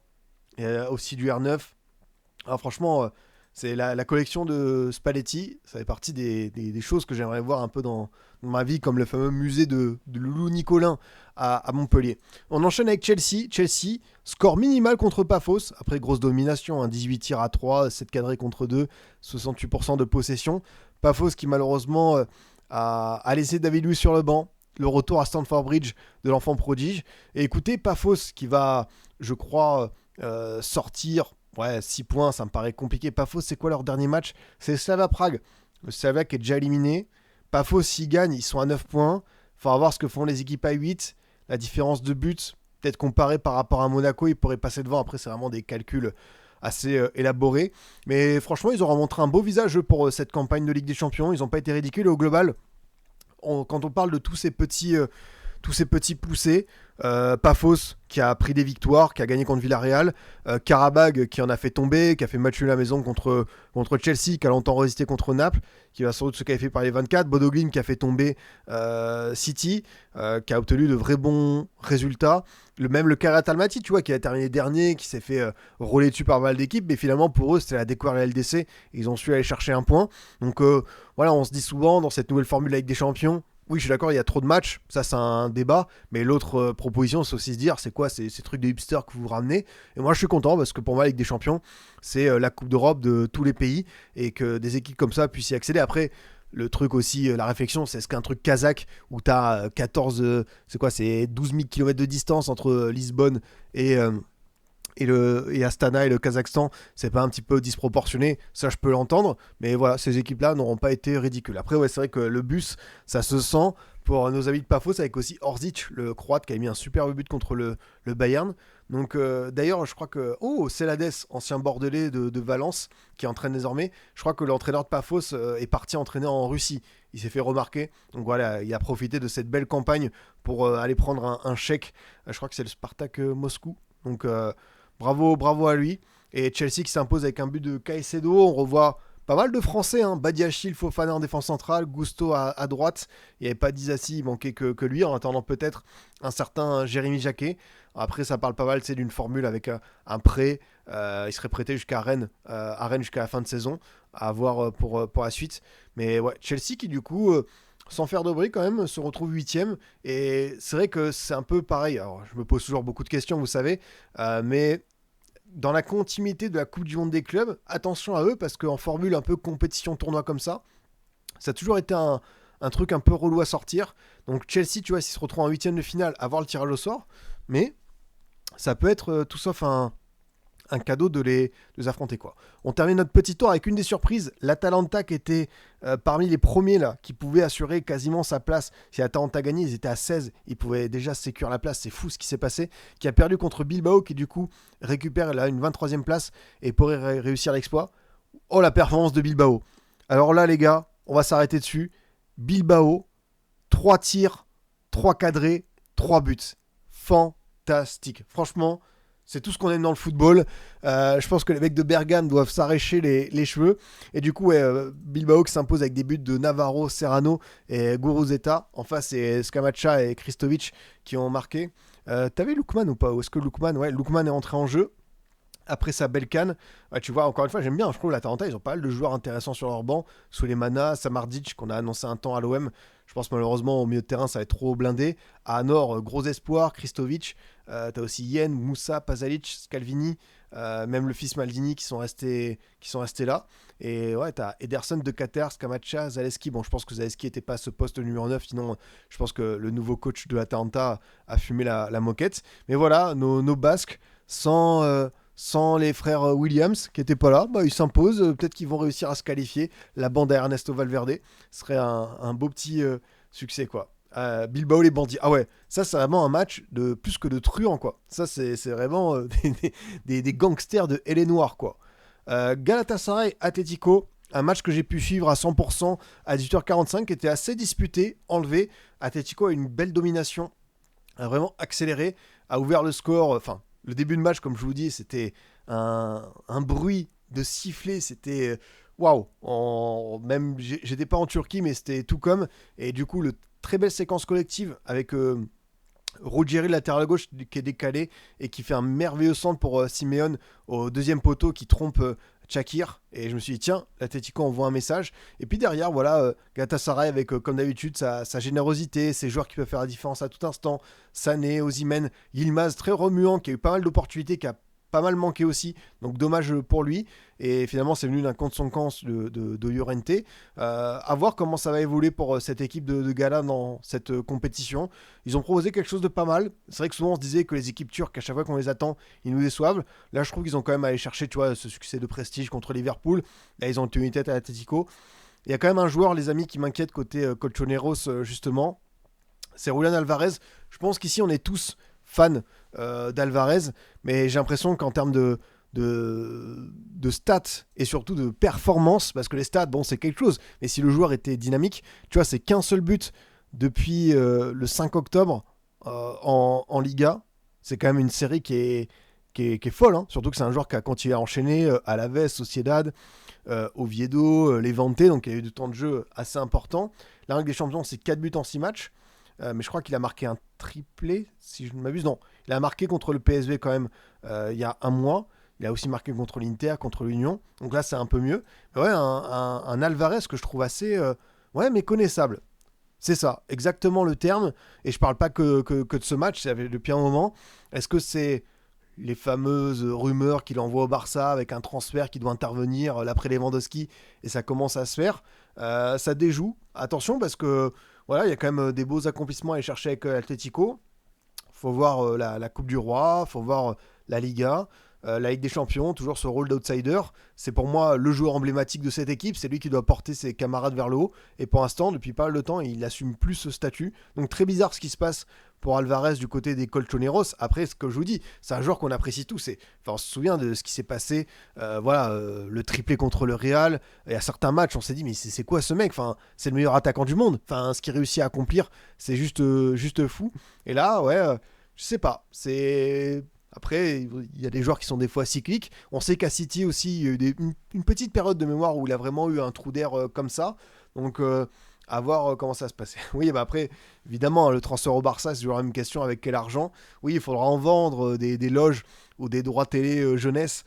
Et aussi du R9. Alors franchement, c'est la collection de Spalletti. Ça fait partie des choses que j'aimerais voir un peu dans ma vie, comme le fameux musée de Loulou Nicolin à Montpellier. On enchaîne avec Chelsea. Chelsea, score minimal contre Paphos. Après grosse domination, hein, 18 tirs à 3, 7 cadrés contre 2, 68% de possession. Paphos qui malheureusement a laissé David Luiz sur le banc. Le retour à Stamford Bridge de l'enfant prodige. Et écoutez, Paphos qui va, je crois, sortir. Ouais, 6 points, ça me paraît compliqué. Paphos, c'est quoi leur dernier match? C'est Slavia Prague. Le Slavia qui est déjà éliminé. Paphos, s'ils gagnent, ils sont à 9 points. Faudra voir ce que font les équipes à 8. La différence de but, peut-être comparé par rapport à Monaco, ils pourraient passer devant. Après, c'est vraiment des calculs assez élaborés. Mais franchement, ils auront montré un beau visage pour cette campagne de Ligue des Champions. Ils n'ont pas été ridicules. Et au global, quand on parle de tous ces petits poussés, Paphos qui a pris des victoires, qui a gagné contre Villarreal, Karabag qui en a fait tomber, qui a fait match nul à la maison contre Chelsea, qui a longtemps résisté contre Naples, qui va sans doute se qualifier par les 24, Bodo Glimt qui a fait tomber City, qui a obtenu de vrais bons résultats, le Kairat Almaty, tu vois, qui a terminé dernier, qui s'est fait rouler dessus par mal d'équipes, mais finalement pour eux c'était la découverte de la LDC, et ils ont su aller chercher un point. Donc voilà, on se dit souvent dans cette nouvelle formule avec des champions, oui, je suis d'accord, il y a trop de matchs, ça c'est un débat, mais l'autre proposition, c'est aussi se dire, c'est quoi ces trucs de hipsters que vous ramenez? Et moi je suis content parce que pour moi, la Ligue des Champions, c'est la Coupe d'Europe de tous les pays et que des équipes comme ça puissent y accéder. Après, le truc aussi, la réflexion, c'est est-ce qu'un truc kazakh où tu as 14, c'est 12 000 km de distance entre Lisbonne et Astana et le Kazakhstan, c'est pas un petit peu disproportionné? Ça, je peux l'entendre, mais voilà, ces équipes-là n'auront pas été ridicules. Après, ouais, c'est vrai que le bus, ça se sent pour nos amis de Paphos, avec aussi Orzic, le Croate, qui a mis un superbe but contre le Bayern. Donc, d'ailleurs, je crois que Celades, ancien Bordelais de Valence, qui entraîne désormais, je crois que l'entraîneur de Paphos est parti entraîner en Russie. Il s'est fait remarquer. Donc voilà, il a profité de cette belle campagne pour aller prendre un chèque. Je crois que c'est le Spartak Moscou. Donc, bravo à lui. Et Chelsea qui s'impose avec un but de Caicedo. On revoit pas mal de Français, hein. Badiachil, Fofana en défense centrale, Gusto à droite. Il n'y avait pas Disasi, il manquait que lui, en attendant peut-être un certain Jérémy Jacquet. Après, ça parle pas mal, c'est d'une formule avec un prêt. Il serait prêté jusqu'à Rennes, jusqu'à la fin de saison, à voir pour la suite. Mais ouais, Chelsea qui du coup, sans faire de bruit quand même, se retrouve 8ème. Et c'est vrai que c'est un peu pareil. Alors, je me pose toujours beaucoup de questions, vous savez, mais dans la continuité de la Coupe du Monde des clubs, attention à eux, parce qu'en formule un peu compétition tournoi comme ça a toujours été un truc un peu relou à sortir. Donc Chelsea, tu vois, s'ils se retrouvent en 8ème de finale, avoir le tirage au sort, mais ça peut être tout sauf un cadeau de les affronter, quoi. On termine notre petit tour avec une des surprises, l'Atalanta qui était parmi les premiers là, qui pouvaient assurer quasiment sa place. Si l'Atalanta gagnait, ils étaient à 16, ils pouvaient déjà sécuriser la place, c'est fou ce qui s'est passé, qui a perdu contre Bilbao, qui du coup récupère là une 23e place et pourrait réussir l'exploit. Oh, la performance de Bilbao. Alors là les gars, on va s'arrêter dessus. Bilbao, 3 tirs, 3 cadrés, 3 buts. Fantastique. Franchement, c'est tout ce qu'on aime dans le football. Je pense que les mecs de Bergame doivent s'arracher les cheveux. Et du coup, Bilbao qui s'impose avec des buts de Navarro, Serrano et Guruzeta. En face, c'est Scamacca et Kristovic qui ont marqué. T'avais Lookman ou pas? Ou est-ce que Lookman est entré en jeu après sa belle canne? Ouais, tu vois, encore une fois, j'aime bien. Je trouve l'Atalanta, ils ont pas mal de joueurs intéressants sur leur banc. Souleymana, Samardzic, qu'on a annoncé un temps à l'OM. Je pense malheureusement au milieu de terrain, ça va être trop blindé. À Nord, gros espoir, Kristovic. T'as aussi Yen, Moussa, Pasalic, Scalvini, même le fils Maldini qui sont restés là. Et ouais, t'as Ederson, De Caters, Camacha, Zaleski. Bon, je pense que Zaleski n'était pas à ce poste numéro 9. Sinon, je pense que le nouveau coach de l'Atalanta a fumé la moquette. Mais voilà, nos Basques, sans les frères Williams qui n'étaient pas là, bah, ils s'imposent. Peut-être qu'ils vont réussir à se qualifier. La bande à Ernesto Valverde serait un beau petit succès, quoi. Bilbao les bandits. Ah ouais, ça c'est vraiment un match de plus que de truands, quoi. Ça c'est vraiment des gangsters de Hélé Noire, quoi. Galatasaray Atlético, un match que j'ai pu suivre à 100% à 18h45 qui était assez disputé, enlevé. Atlético a une belle domination, a vraiment accéléré, a ouvert le score. Enfin, le début de match, comme je vous dis, c'était un bruit de sifflet, c'était waouh. Même j'étais pas en Turquie, mais c'était tout comme. Et du coup, le très belle séquence collective avec Ruggieri, latéral gauche, qui est décalé et qui fait un merveilleux centre pour Simeone au deuxième poteau qui trompe Chakir. Et je me suis dit, tiens, l'Atlético envoie un message. Et puis derrière, voilà, Galatasaray avec, comme d'habitude, sa générosité, ses joueurs qui peuvent faire la différence à tout instant. Sané, Osimhen, Yilmaz, très remuant, qui a eu pas mal d'opportunités, qui a pas mal manqué aussi, donc dommage pour lui. Et finalement, c'est venu d'un contre son camp de Llorente. À voir comment ça va évoluer pour cette équipe de Gala dans cette compétition. Ils ont proposé quelque chose de pas mal. C'est vrai que souvent on se disait que les équipes turques, à chaque fois qu'on les attend, ils nous déçoivent. Là, je trouve qu'ils ont quand même allé chercher, tu vois, ce succès de prestige contre Liverpool. Là, ils ont tenu une tête à l'Atlético. Il y a quand même un joueur, les amis, qui m'inquiète côté Colchoneros, justement. C'est Julian Alvarez. Je pense qu'ici, on est tous fans d'Alvarez, mais j'ai l'impression qu'en termes de stats et surtout de performance, parce que les stats, bon, c'est quelque chose, mais si le joueur était dynamique, tu vois, c'est qu'un seul but depuis le 5 octobre en Liga. C'est quand même une série qui est folle, hein. Surtout que c'est un joueur qui a continué à enchaîner à Alaves, Sociedad, Oviedo, Levante, donc il y a eu du temps de jeu assez important. La Ligue des Champions, c'est 4 buts en 6 matchs. Mais je crois qu'il a marqué un triplé, si je ne m'abuse. Non, il a marqué contre le PSV quand même il y a un mois. Il a aussi marqué contre l'Inter, contre l'Union. Donc là, c'est un peu mieux. Mais ouais, un Alvarez que je trouve assez méconnaissable. C'est ça, exactement le terme. Et je parle pas que de ce match, c'est depuis un moment. Est-ce que c'est les fameuses rumeurs qu'il envoie au Barça avec un transfert qui doit intervenir l'après Lewandowski et ça commence à se faire? Ça déjoue. Attention parce que voilà, il y a quand même des beaux accomplissements à aller chercher avec Atlético. Faut voir la Coupe du Roi, faut voir la Liga, la Ligue des Champions, toujours ce rôle d'outsider. C'est pour moi le joueur emblématique de cette équipe, c'est lui qui doit porter ses camarades vers le haut. Et pour l'instant, depuis pas mal de temps, il assume plus ce statut. Donc très bizarre ce qui se passe pour Alvarez du côté des Colchoneros. Après, ce que je vous dis, c'est un joueur qu'on apprécie tous. On se souvient de ce qui s'est passé, le triplé contre le Real. Et à certains matchs, on s'est dit, mais c'est quoi ce mec? Enfin, c'est le meilleur attaquant du monde. Enfin, ce qu'il réussit à accomplir, c'est juste fou. Et là, je sais pas. Après, il y a des joueurs qui sont des fois cycliques. On sait qu'à City aussi, il y a eu une petite période de mémoire où il a vraiment eu un trou d'air comme ça. Donc, à voir comment ça se passe. Oui, bah après, évidemment, le transfert au Barça, c'est toujours la même question, avec quel argent? Oui, il faudra en vendre des loges ou des droits télé jeunesse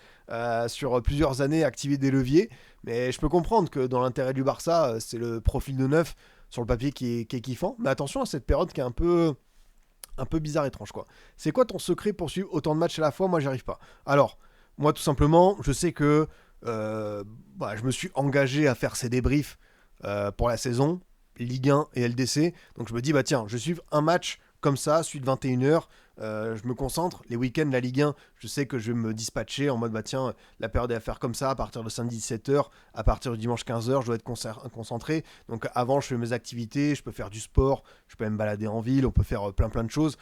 sur plusieurs années, activer des leviers. Mais je peux comprendre que dans l'intérêt du Barça, c'est le profil de neuf sur le papier qui est kiffant. Mais attention à cette période qui est un peu bizarre, étrange, quoi. C'est quoi ton secret pour suivre autant de matchs à la fois? Moi, j'y arrive pas. Alors, moi, tout simplement, je sais que je me suis engagé à faire ces débriefs pour la saison, Ligue 1 et LDC. Donc, je me dis, bah tiens, je suis un match comme ça, suite 21h. Je me concentre. Les week-ends, la Ligue 1, je sais que je vais me dispatcher en mode, bah tiens, la période est à faire comme ça, à partir de samedi 17h, à partir du dimanche 15h, je dois être concentré. Donc avant, je fais mes activités, je peux faire du sport, je peux me balader en ville, on peut faire plein de choses.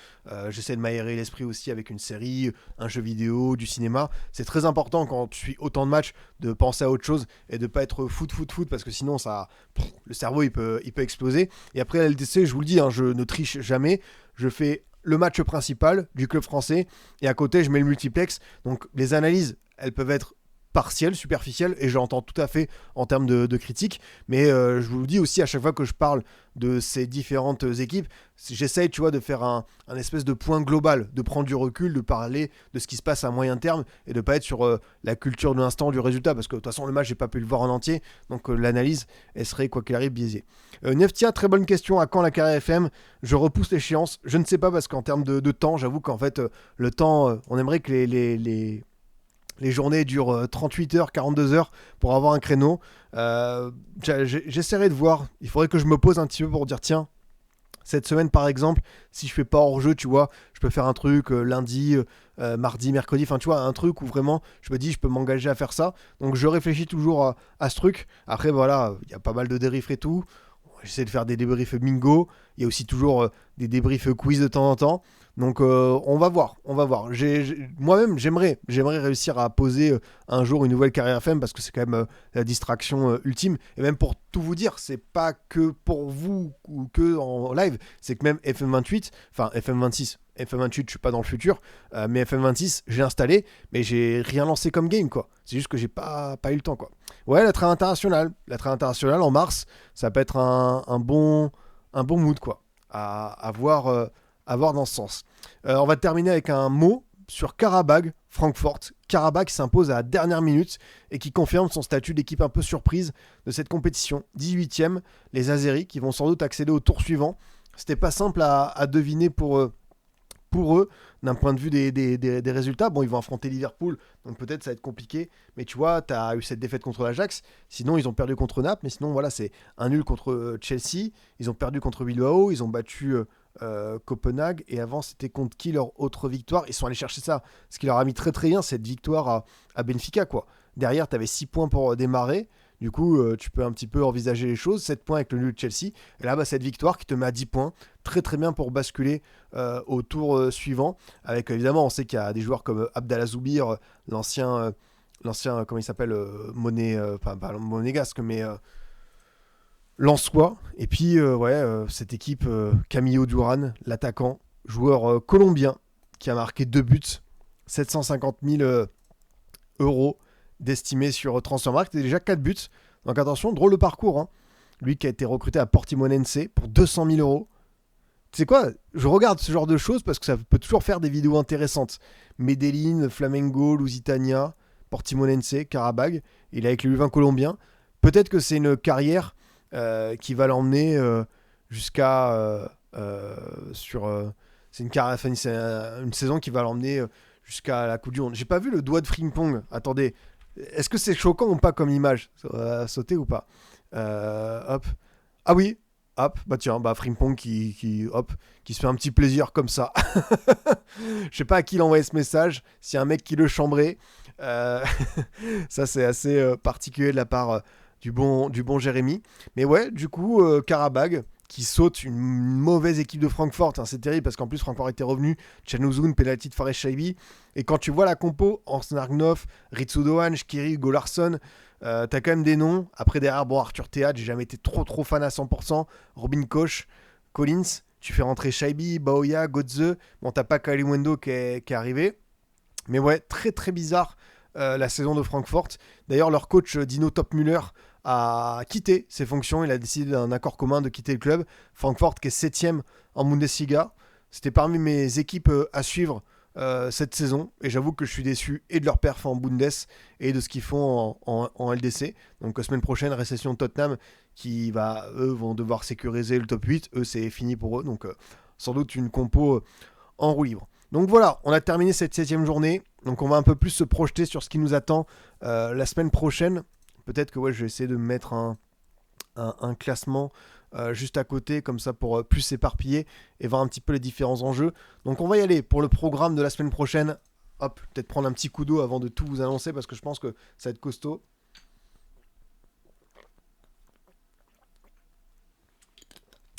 J'essaie de m'aérer l'esprit aussi avec une série, un jeu vidéo, du cinéma. C'est très important quand tu suis autant de matchs de penser à autre chose et de pas être foot, parce que sinon, le cerveau, il peut exploser. Et après, la LDC, je vous le dis, hein, je ne triche jamais. Je fais le match principal du club français et à côté je mets le multiplex, donc les analyses elles peuvent être partielle, superficielle, et je l'entends tout à fait en termes de critique, mais je vous le dis aussi à chaque fois que je parle de ces différentes équipes, j'essaye, tu vois, de faire un espèce de point global, de prendre du recul, de parler de ce qui se passe à moyen terme, et de pas être sur la culture de l'instant, du résultat, parce que de toute façon le match j'ai pas pu le voir en entier, donc l'analyse elle serait quoi qu'il arrive biaisée. Neftia, très bonne question, à quand la carrière FM? Je repousse l'échéance, je ne sais pas, parce qu'en termes de temps, j'avoue qu'en fait le temps, on aimerait que les journées durent 38 heures, 42 heures pour avoir un créneau. J'essaierai de voir. Il faudrait que je me pose un petit peu pour dire tiens, cette semaine par exemple, si je fais pas hors jeu, tu vois, je peux faire un truc lundi, mardi, mercredi, enfin tu vois, un truc où vraiment je me dis je peux m'engager à faire ça. Donc je réfléchis toujours à ce truc. Après voilà, il y a pas mal de débriefs et tout. J'essaie de faire des débriefs bingo. Il y a aussi toujours des débriefs quiz de temps en temps. Donc on va voir, on va voir. Moi-même, j'aimerais réussir à poser un jour une nouvelle carrière FM parce que c'est quand même la distraction ultime. Et même pour tout vous dire, c'est pas que pour vous ou que en live, c'est que même FM28, enfin FM26, FM28, je suis pas dans le futur, mais FM26, j'ai installé, mais j'ai rien lancé comme game, quoi. C'est juste que j'ai pas eu le temps, quoi. Ouais, la trêve internationale en mars, ça peut être un bon mood, quoi, à voir dans ce sens. On va terminer avec un mot sur Karabag, Francfort. Karabag qui s'impose à la dernière minute et qui confirme son statut d'équipe un peu surprise de cette compétition. 18e, les Azeris qui vont sans doute accéder au tour suivant. C'était pas simple à deviner pour eux, d'un point de vue des résultats. Bon, ils vont affronter Liverpool, donc peut-être ça va être compliqué. Mais tu vois, tu as eu cette défaite contre l'Ajax. Sinon, ils ont perdu contre Naples. Mais sinon, voilà, c'est un nul contre Chelsea. Ils ont perdu contre Bilbao. Ils ont battu Copenhague. Et avant, c'était contre qui leur autre victoire? Ils sont allés chercher ça. Ce qui leur a mis très très bien, cette victoire à Benfica, quoi. Derrière, tu avais 6 points pour démarrer. Du coup, tu peux un petit peu envisager les choses. 7 points avec le nul de Chelsea. Et là, cette victoire qui te met à 10 points. Très très bien pour basculer au tour suivant. Avec évidemment, on sait qu'il y a des joueurs comme Abdallah Zoubir, l'ancien comment il s'appelle, pas monégasque, mais Lensois. Et puis, cette équipe, Camillo Duran, l'attaquant, joueur colombien, qui a marqué 2 buts, 750 000 euros d'estimé sur Transfermarkt, et déjà 4 buts. Donc attention, drôle de parcours, hein. Lui qui a été recruté à Portimonense pour 200 000 euros. Tu sais quoi, je regarde ce genre de choses parce que ça peut toujours faire des vidéos intéressantes. Medellin, Flamengo, Lusitania, Portimonense, Karabag. Il est avec les U20 colombiens. Peut-être que c'est une carrière qui va l'emmener jusqu'à c'est une saison qui va l'emmener jusqu'à la Coupe du Monde. J'ai pas vu le doigt de Frimpong. Attendez, est-ce que c'est choquant ou pas comme image? Ça va sauter ou pas? Hop. Ah oui. Hop. Bah tiens, Frimpong qui se fait un petit plaisir comme ça. Je sais pas à qui il envoyait ce message. S'il y a un mec qui le chambrait. Ça c'est assez particulier de la part du bon Jérémy. Mais ouais, du coup, Karabag qui saute une mauvaise équipe de Francfort. Hein, c'est terrible parce qu'en plus Francfort était revenu. Chanuzun, penalty de Fares Shaibi. Et quand tu vois la compo, Hans Nargnov, Ritsu Doan, Shkiri, Golarsson, t'as quand même des noms. Après derrière, bon, Arthur Théâtre, j'ai jamais été trop fan à 100%. Robin Koch, Collins, tu fais rentrer Shaibi, Baoya, Godze. Bon, t'as pas Kalimundo qui est arrivé. Mais ouais, très très bizarre la saison de Francfort. D'ailleurs, leur coach Dino Topmüller a quitté ses fonctions. Il a décidé d'un accord commun de quitter le club. Francfort qui est 7ème en Bundesliga. C'était parmi mes équipes à suivre cette saison. Et j'avoue que je suis déçu et de leur perf en Bundes et de ce qu'ils font en LDC. Donc semaine prochaine, récession de Tottenham qui vont devoir sécuriser le top 8. Eux, c'est fini pour eux. Donc sans doute une compo en roue libre. Donc voilà, on a terminé cette 7ème journée. Donc on va un peu plus se projeter sur ce qui nous attend la semaine prochaine. Peut-être que je vais essayer de mettre un classement juste à côté, comme ça pour plus s'éparpiller et voir un petit peu les différents enjeux. Donc on va y aller pour le programme de la semaine prochaine. Hop, peut-être prendre un petit coup d'eau avant de tout vous annoncer parce que je pense que ça va être costaud.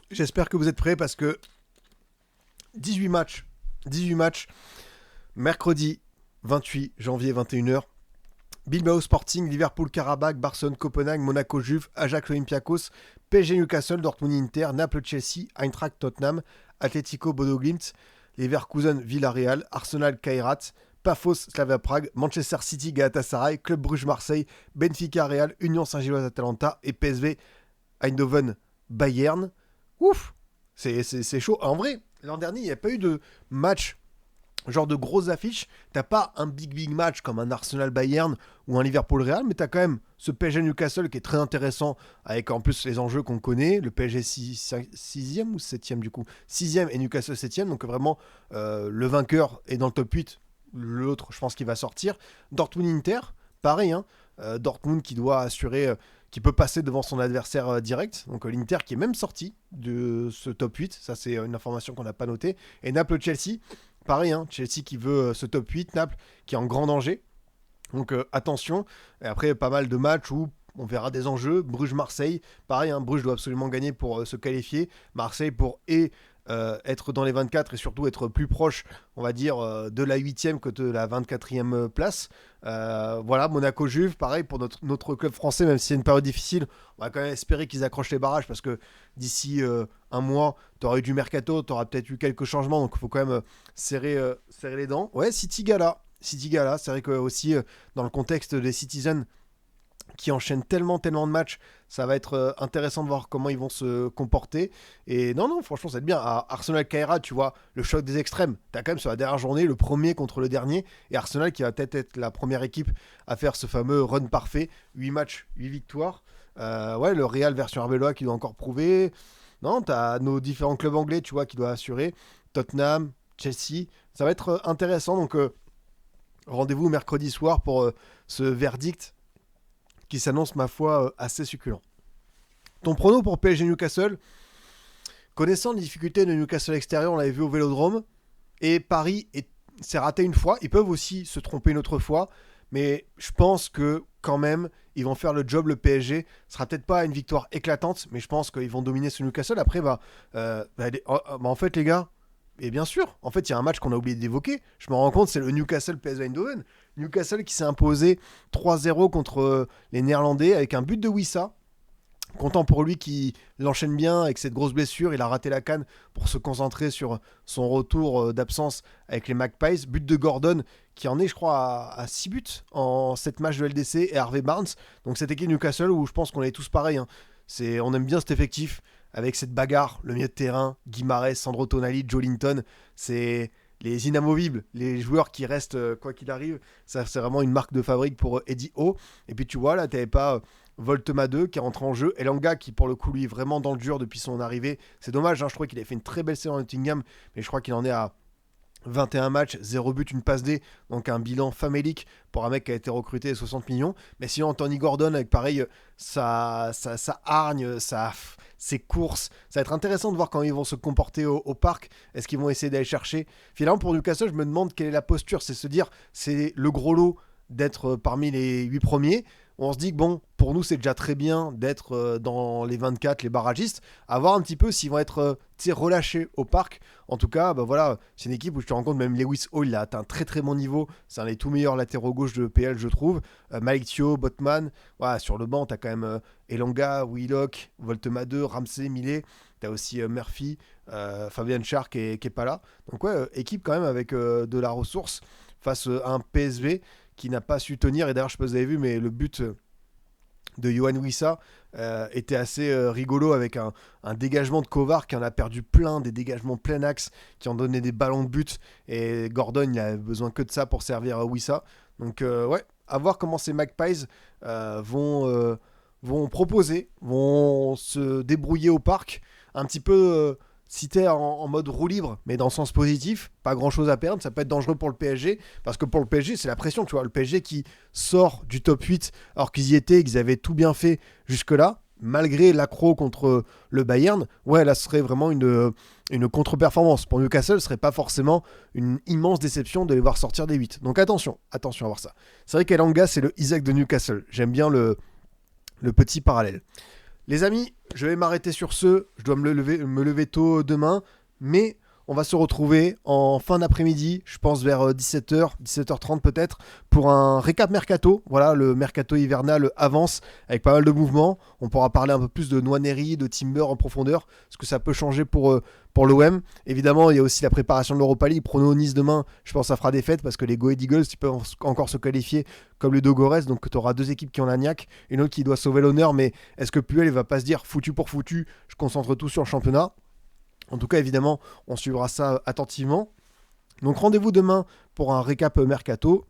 J'espère que vous êtes prêts parce que 18 matchs, mercredi 28 janvier 21h. Bilbao Sporting, Liverpool Karabakh, Barcelone Copenhague, Monaco Juve, Ajax Olympiakos, PSG Newcastle, Dortmund Inter, Naples Chelsea, Eintracht Tottenham, Atlético Bodo Glimt, Leverkusen Villarreal, Arsenal Kairat, Pafos Slavia Prague, Manchester City Galatasaray, Club Bruges Marseille, Benfica Real, Union Saint-Gilloise Atalanta et PSV Eindhoven Bayern. Ouf, c'est chaud. En vrai, l'an dernier, il n'y a pas eu de match genre de grosses affiches. T'as pas un big match comme un Arsenal Bayern ou un Liverpool Real, mais t'as quand même ce PSG Newcastle qui est très intéressant avec en plus les enjeux qu'on connaît. Le PSG 6e ou 7e du coup, 6e et Newcastle 7e, donc vraiment le vainqueur est dans le top 8. L'autre, je pense qu'il va sortir. Dortmund Inter, pareil, hein. Dortmund qui doit assurer, qui peut passer devant son adversaire direct. Donc l'Inter qui est même sorti de ce top 8. Ça, c'est une information qu'on n'a pas notée. Et Naples-Chelsea, pareil, hein. Chelsea qui veut ce top 8. Naples qui est en grand danger. Donc attention. Et après, pas mal de matchs où on verra des enjeux. Bruges-Marseille, pareil, hein. Bruges doit absolument gagner pour se qualifier. Marseille pour être dans les 24 et surtout être plus proche, on va dire, de la 8e que de la 24e place. Voilà, Monaco-Juve, pareil pour notre club français, même si c'est une période difficile, on va quand même espérer qu'ils accrochent les barrages parce que d'ici un mois, tu auras eu du mercato, tu auras peut-être eu quelques changements, donc il faut quand même serrer les dents. Ouais, City-Gala, c'est vrai que aussi dans le contexte des Citizens qui enchaînent tellement de matchs, ça va être intéressant de voir comment ils vont se comporter. Et non, franchement, ça va être bien. À Arsenal-Caira, tu vois, le choc des extrêmes. T'as quand même sur la dernière journée le premier contre le dernier. Et Arsenal qui va peut-être être la première équipe à faire ce fameux run parfait. 8 matchs, 8 victoires. Ouais, le Real version Arbeloa qui doit encore prouver. Non, t'as nos différents clubs anglais, tu vois, qui doivent assurer. Tottenham, Chelsea. Ça va être intéressant. Donc, rendez-vous mercredi soir pour ce verdict qui s'annonce, ma foi, assez succulent. Ton prono pour PSG Newcastle, connaissant les difficultés de Newcastle extérieur, on l'avait vu au Vélodrome, et Paris s'est raté une fois, ils peuvent aussi se tromper une autre fois, mais je pense que quand même, ils vont faire le job, le PSG, ce sera peut-être pas une victoire éclatante, mais je pense qu'ils vont dominer ce Newcastle. Après, en fait, les gars, et bien sûr, en fait, il y a un match qu'on a oublié d'évoquer. Je me rends compte, c'est le Newcastle PSV Eindhoven. Newcastle qui s'est imposé 3-0 contre les Néerlandais avec un but de Wissa. Content pour lui qui l'enchaîne bien avec cette grosse blessure. Il a raté la CAN pour se concentrer sur son retour d'absence avec les Magpies. But de Gordon qui en est, je crois, à 6 buts en 7 matchs de LDC et Harvey Barnes. Donc cette équipe Newcastle où je pense qu'on est tous pareils, hein. On aime bien cet effectif avec cette bagarre, le milieu de terrain, Guimarães, Sandro Tonali, Joelinton. C'est les inamovibles, les joueurs qui restent quoi qu'il arrive. Ça, c'est vraiment une marque de fabrique pour Eddie Howe. Et puis tu vois, là, tu n'avais pas Voltema 2 qui rentre en jeu. Elanga qui, pour le coup, lui, est vraiment dans le dur depuis son arrivée. C'est dommage, hein, je crois qu'il a fait une très belle saison à Nottingham, mais je crois qu'il en est à 21 matchs, 0 but, une passe D, donc un bilan famélique pour un mec qui a été recruté à 60 millions. Mais sinon, Anthony Gordon, avec pareil, sa hargne, ses courses, ça va être intéressant de voir comment ils vont se comporter au parc. Est-ce qu'ils vont essayer d'aller chercher? Finalement, pour Newcastle, je me demande quelle est la posture. C'est se dire, c'est le gros lot d'être parmi les 8 premiers. On se dit que bon, pour nous, c'est déjà très bien d'être dans les 24, les barragistes. À voir un petit peu s'ils vont être relâchés au parc. En tout cas, voilà, c'est une équipe où je te rends compte, même Lewis Hall, il a atteint un très très bon niveau. C'est un des tout meilleurs latéraux gauche de PL, je trouve. Malik Thio, Botman. Voilà, sur le banc, tu as quand même Elanga, Willock, Voltema 2, Ramsey, Millet. Tu as aussi Murphy, Fabian Schär qui est pas là. Donc ouais, équipe quand même avec de la ressource face à un PSV qui n'a pas su tenir. Et d'ailleurs, je sais pas si vous avez vu, mais le but de Yohan Wissa était assez rigolo avec un dégagement de Kovar qui en a perdu plein, des dégagements plein axe qui ont donné des ballons de but. Et Gordon, il a besoin que de ça pour servir à Wissa. Donc ouais, à voir comment ces Magpies vont proposer, vont se débrouiller au parc. Un petit peu... si t'es en mode roue libre, mais dans le sens positif, pas grand chose à perdre, ça peut être dangereux pour le PSG, parce que pour le PSG, c'est la pression, tu vois, le PSG qui sort du top 8, alors qu'ils y étaient, qu'ils avaient tout bien fait jusque-là, malgré l'accro contre le Bayern, ouais, là, ce serait vraiment une contre-performance. Pour Newcastle, ce serait pas forcément une immense déception de les voir sortir des 8. Donc attention à voir ça. C'est vrai qu'Elanga, c'est le Isaac de Newcastle. J'aime bien le petit parallèle. Les amis, je vais m'arrêter sur ce. Je dois me lever tôt demain. Mais on va se retrouver en fin d'après-midi, je pense vers 17h, 17h30 peut-être, pour un récap mercato. Voilà, le mercato hivernal avance avec pas mal de mouvements. On pourra parler un peu plus de Nwaneri, de Timber en profondeur, ce que ça peut changer pour l'OM. Évidemment, il y a aussi la préparation de l'Europa League. Prono Nice demain, je pense que ça fera des fêtes parce que les Go Ahead Eagles, ils peuvent encore se qualifier comme le Dogores. Donc tu auras deux équipes qui ont la niaque, une autre qui doit sauver l'honneur. Mais est-ce que Puel il va pas se dire foutu pour foutu, je concentre tout sur le championnat? En tout cas, évidemment, on suivra ça attentivement. Donc rendez-vous demain pour un récap mercato.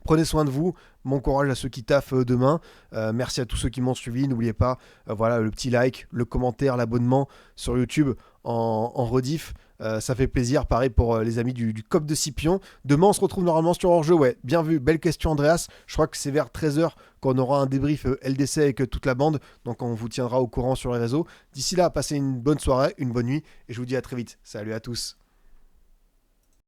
Prenez soin de vous, bon courage à ceux qui taffent demain. Merci à tous ceux qui m'ont suivi. N'oubliez pas, voilà, le petit like, le commentaire, l'abonnement sur YouTube en rediff. Ça fait plaisir. Pareil pour les amis du COP de Scipion. Demain, on se retrouve normalement sur hors-jeu. Ouais, bien vu. Belle question, Andreas. Je crois que c'est vers 13h qu'on aura un débrief LDC avec toute la bande. Donc, on vous tiendra au courant sur les réseaux. D'ici là, passez une bonne soirée, une bonne nuit. Et je vous dis à très vite. Salut à tous.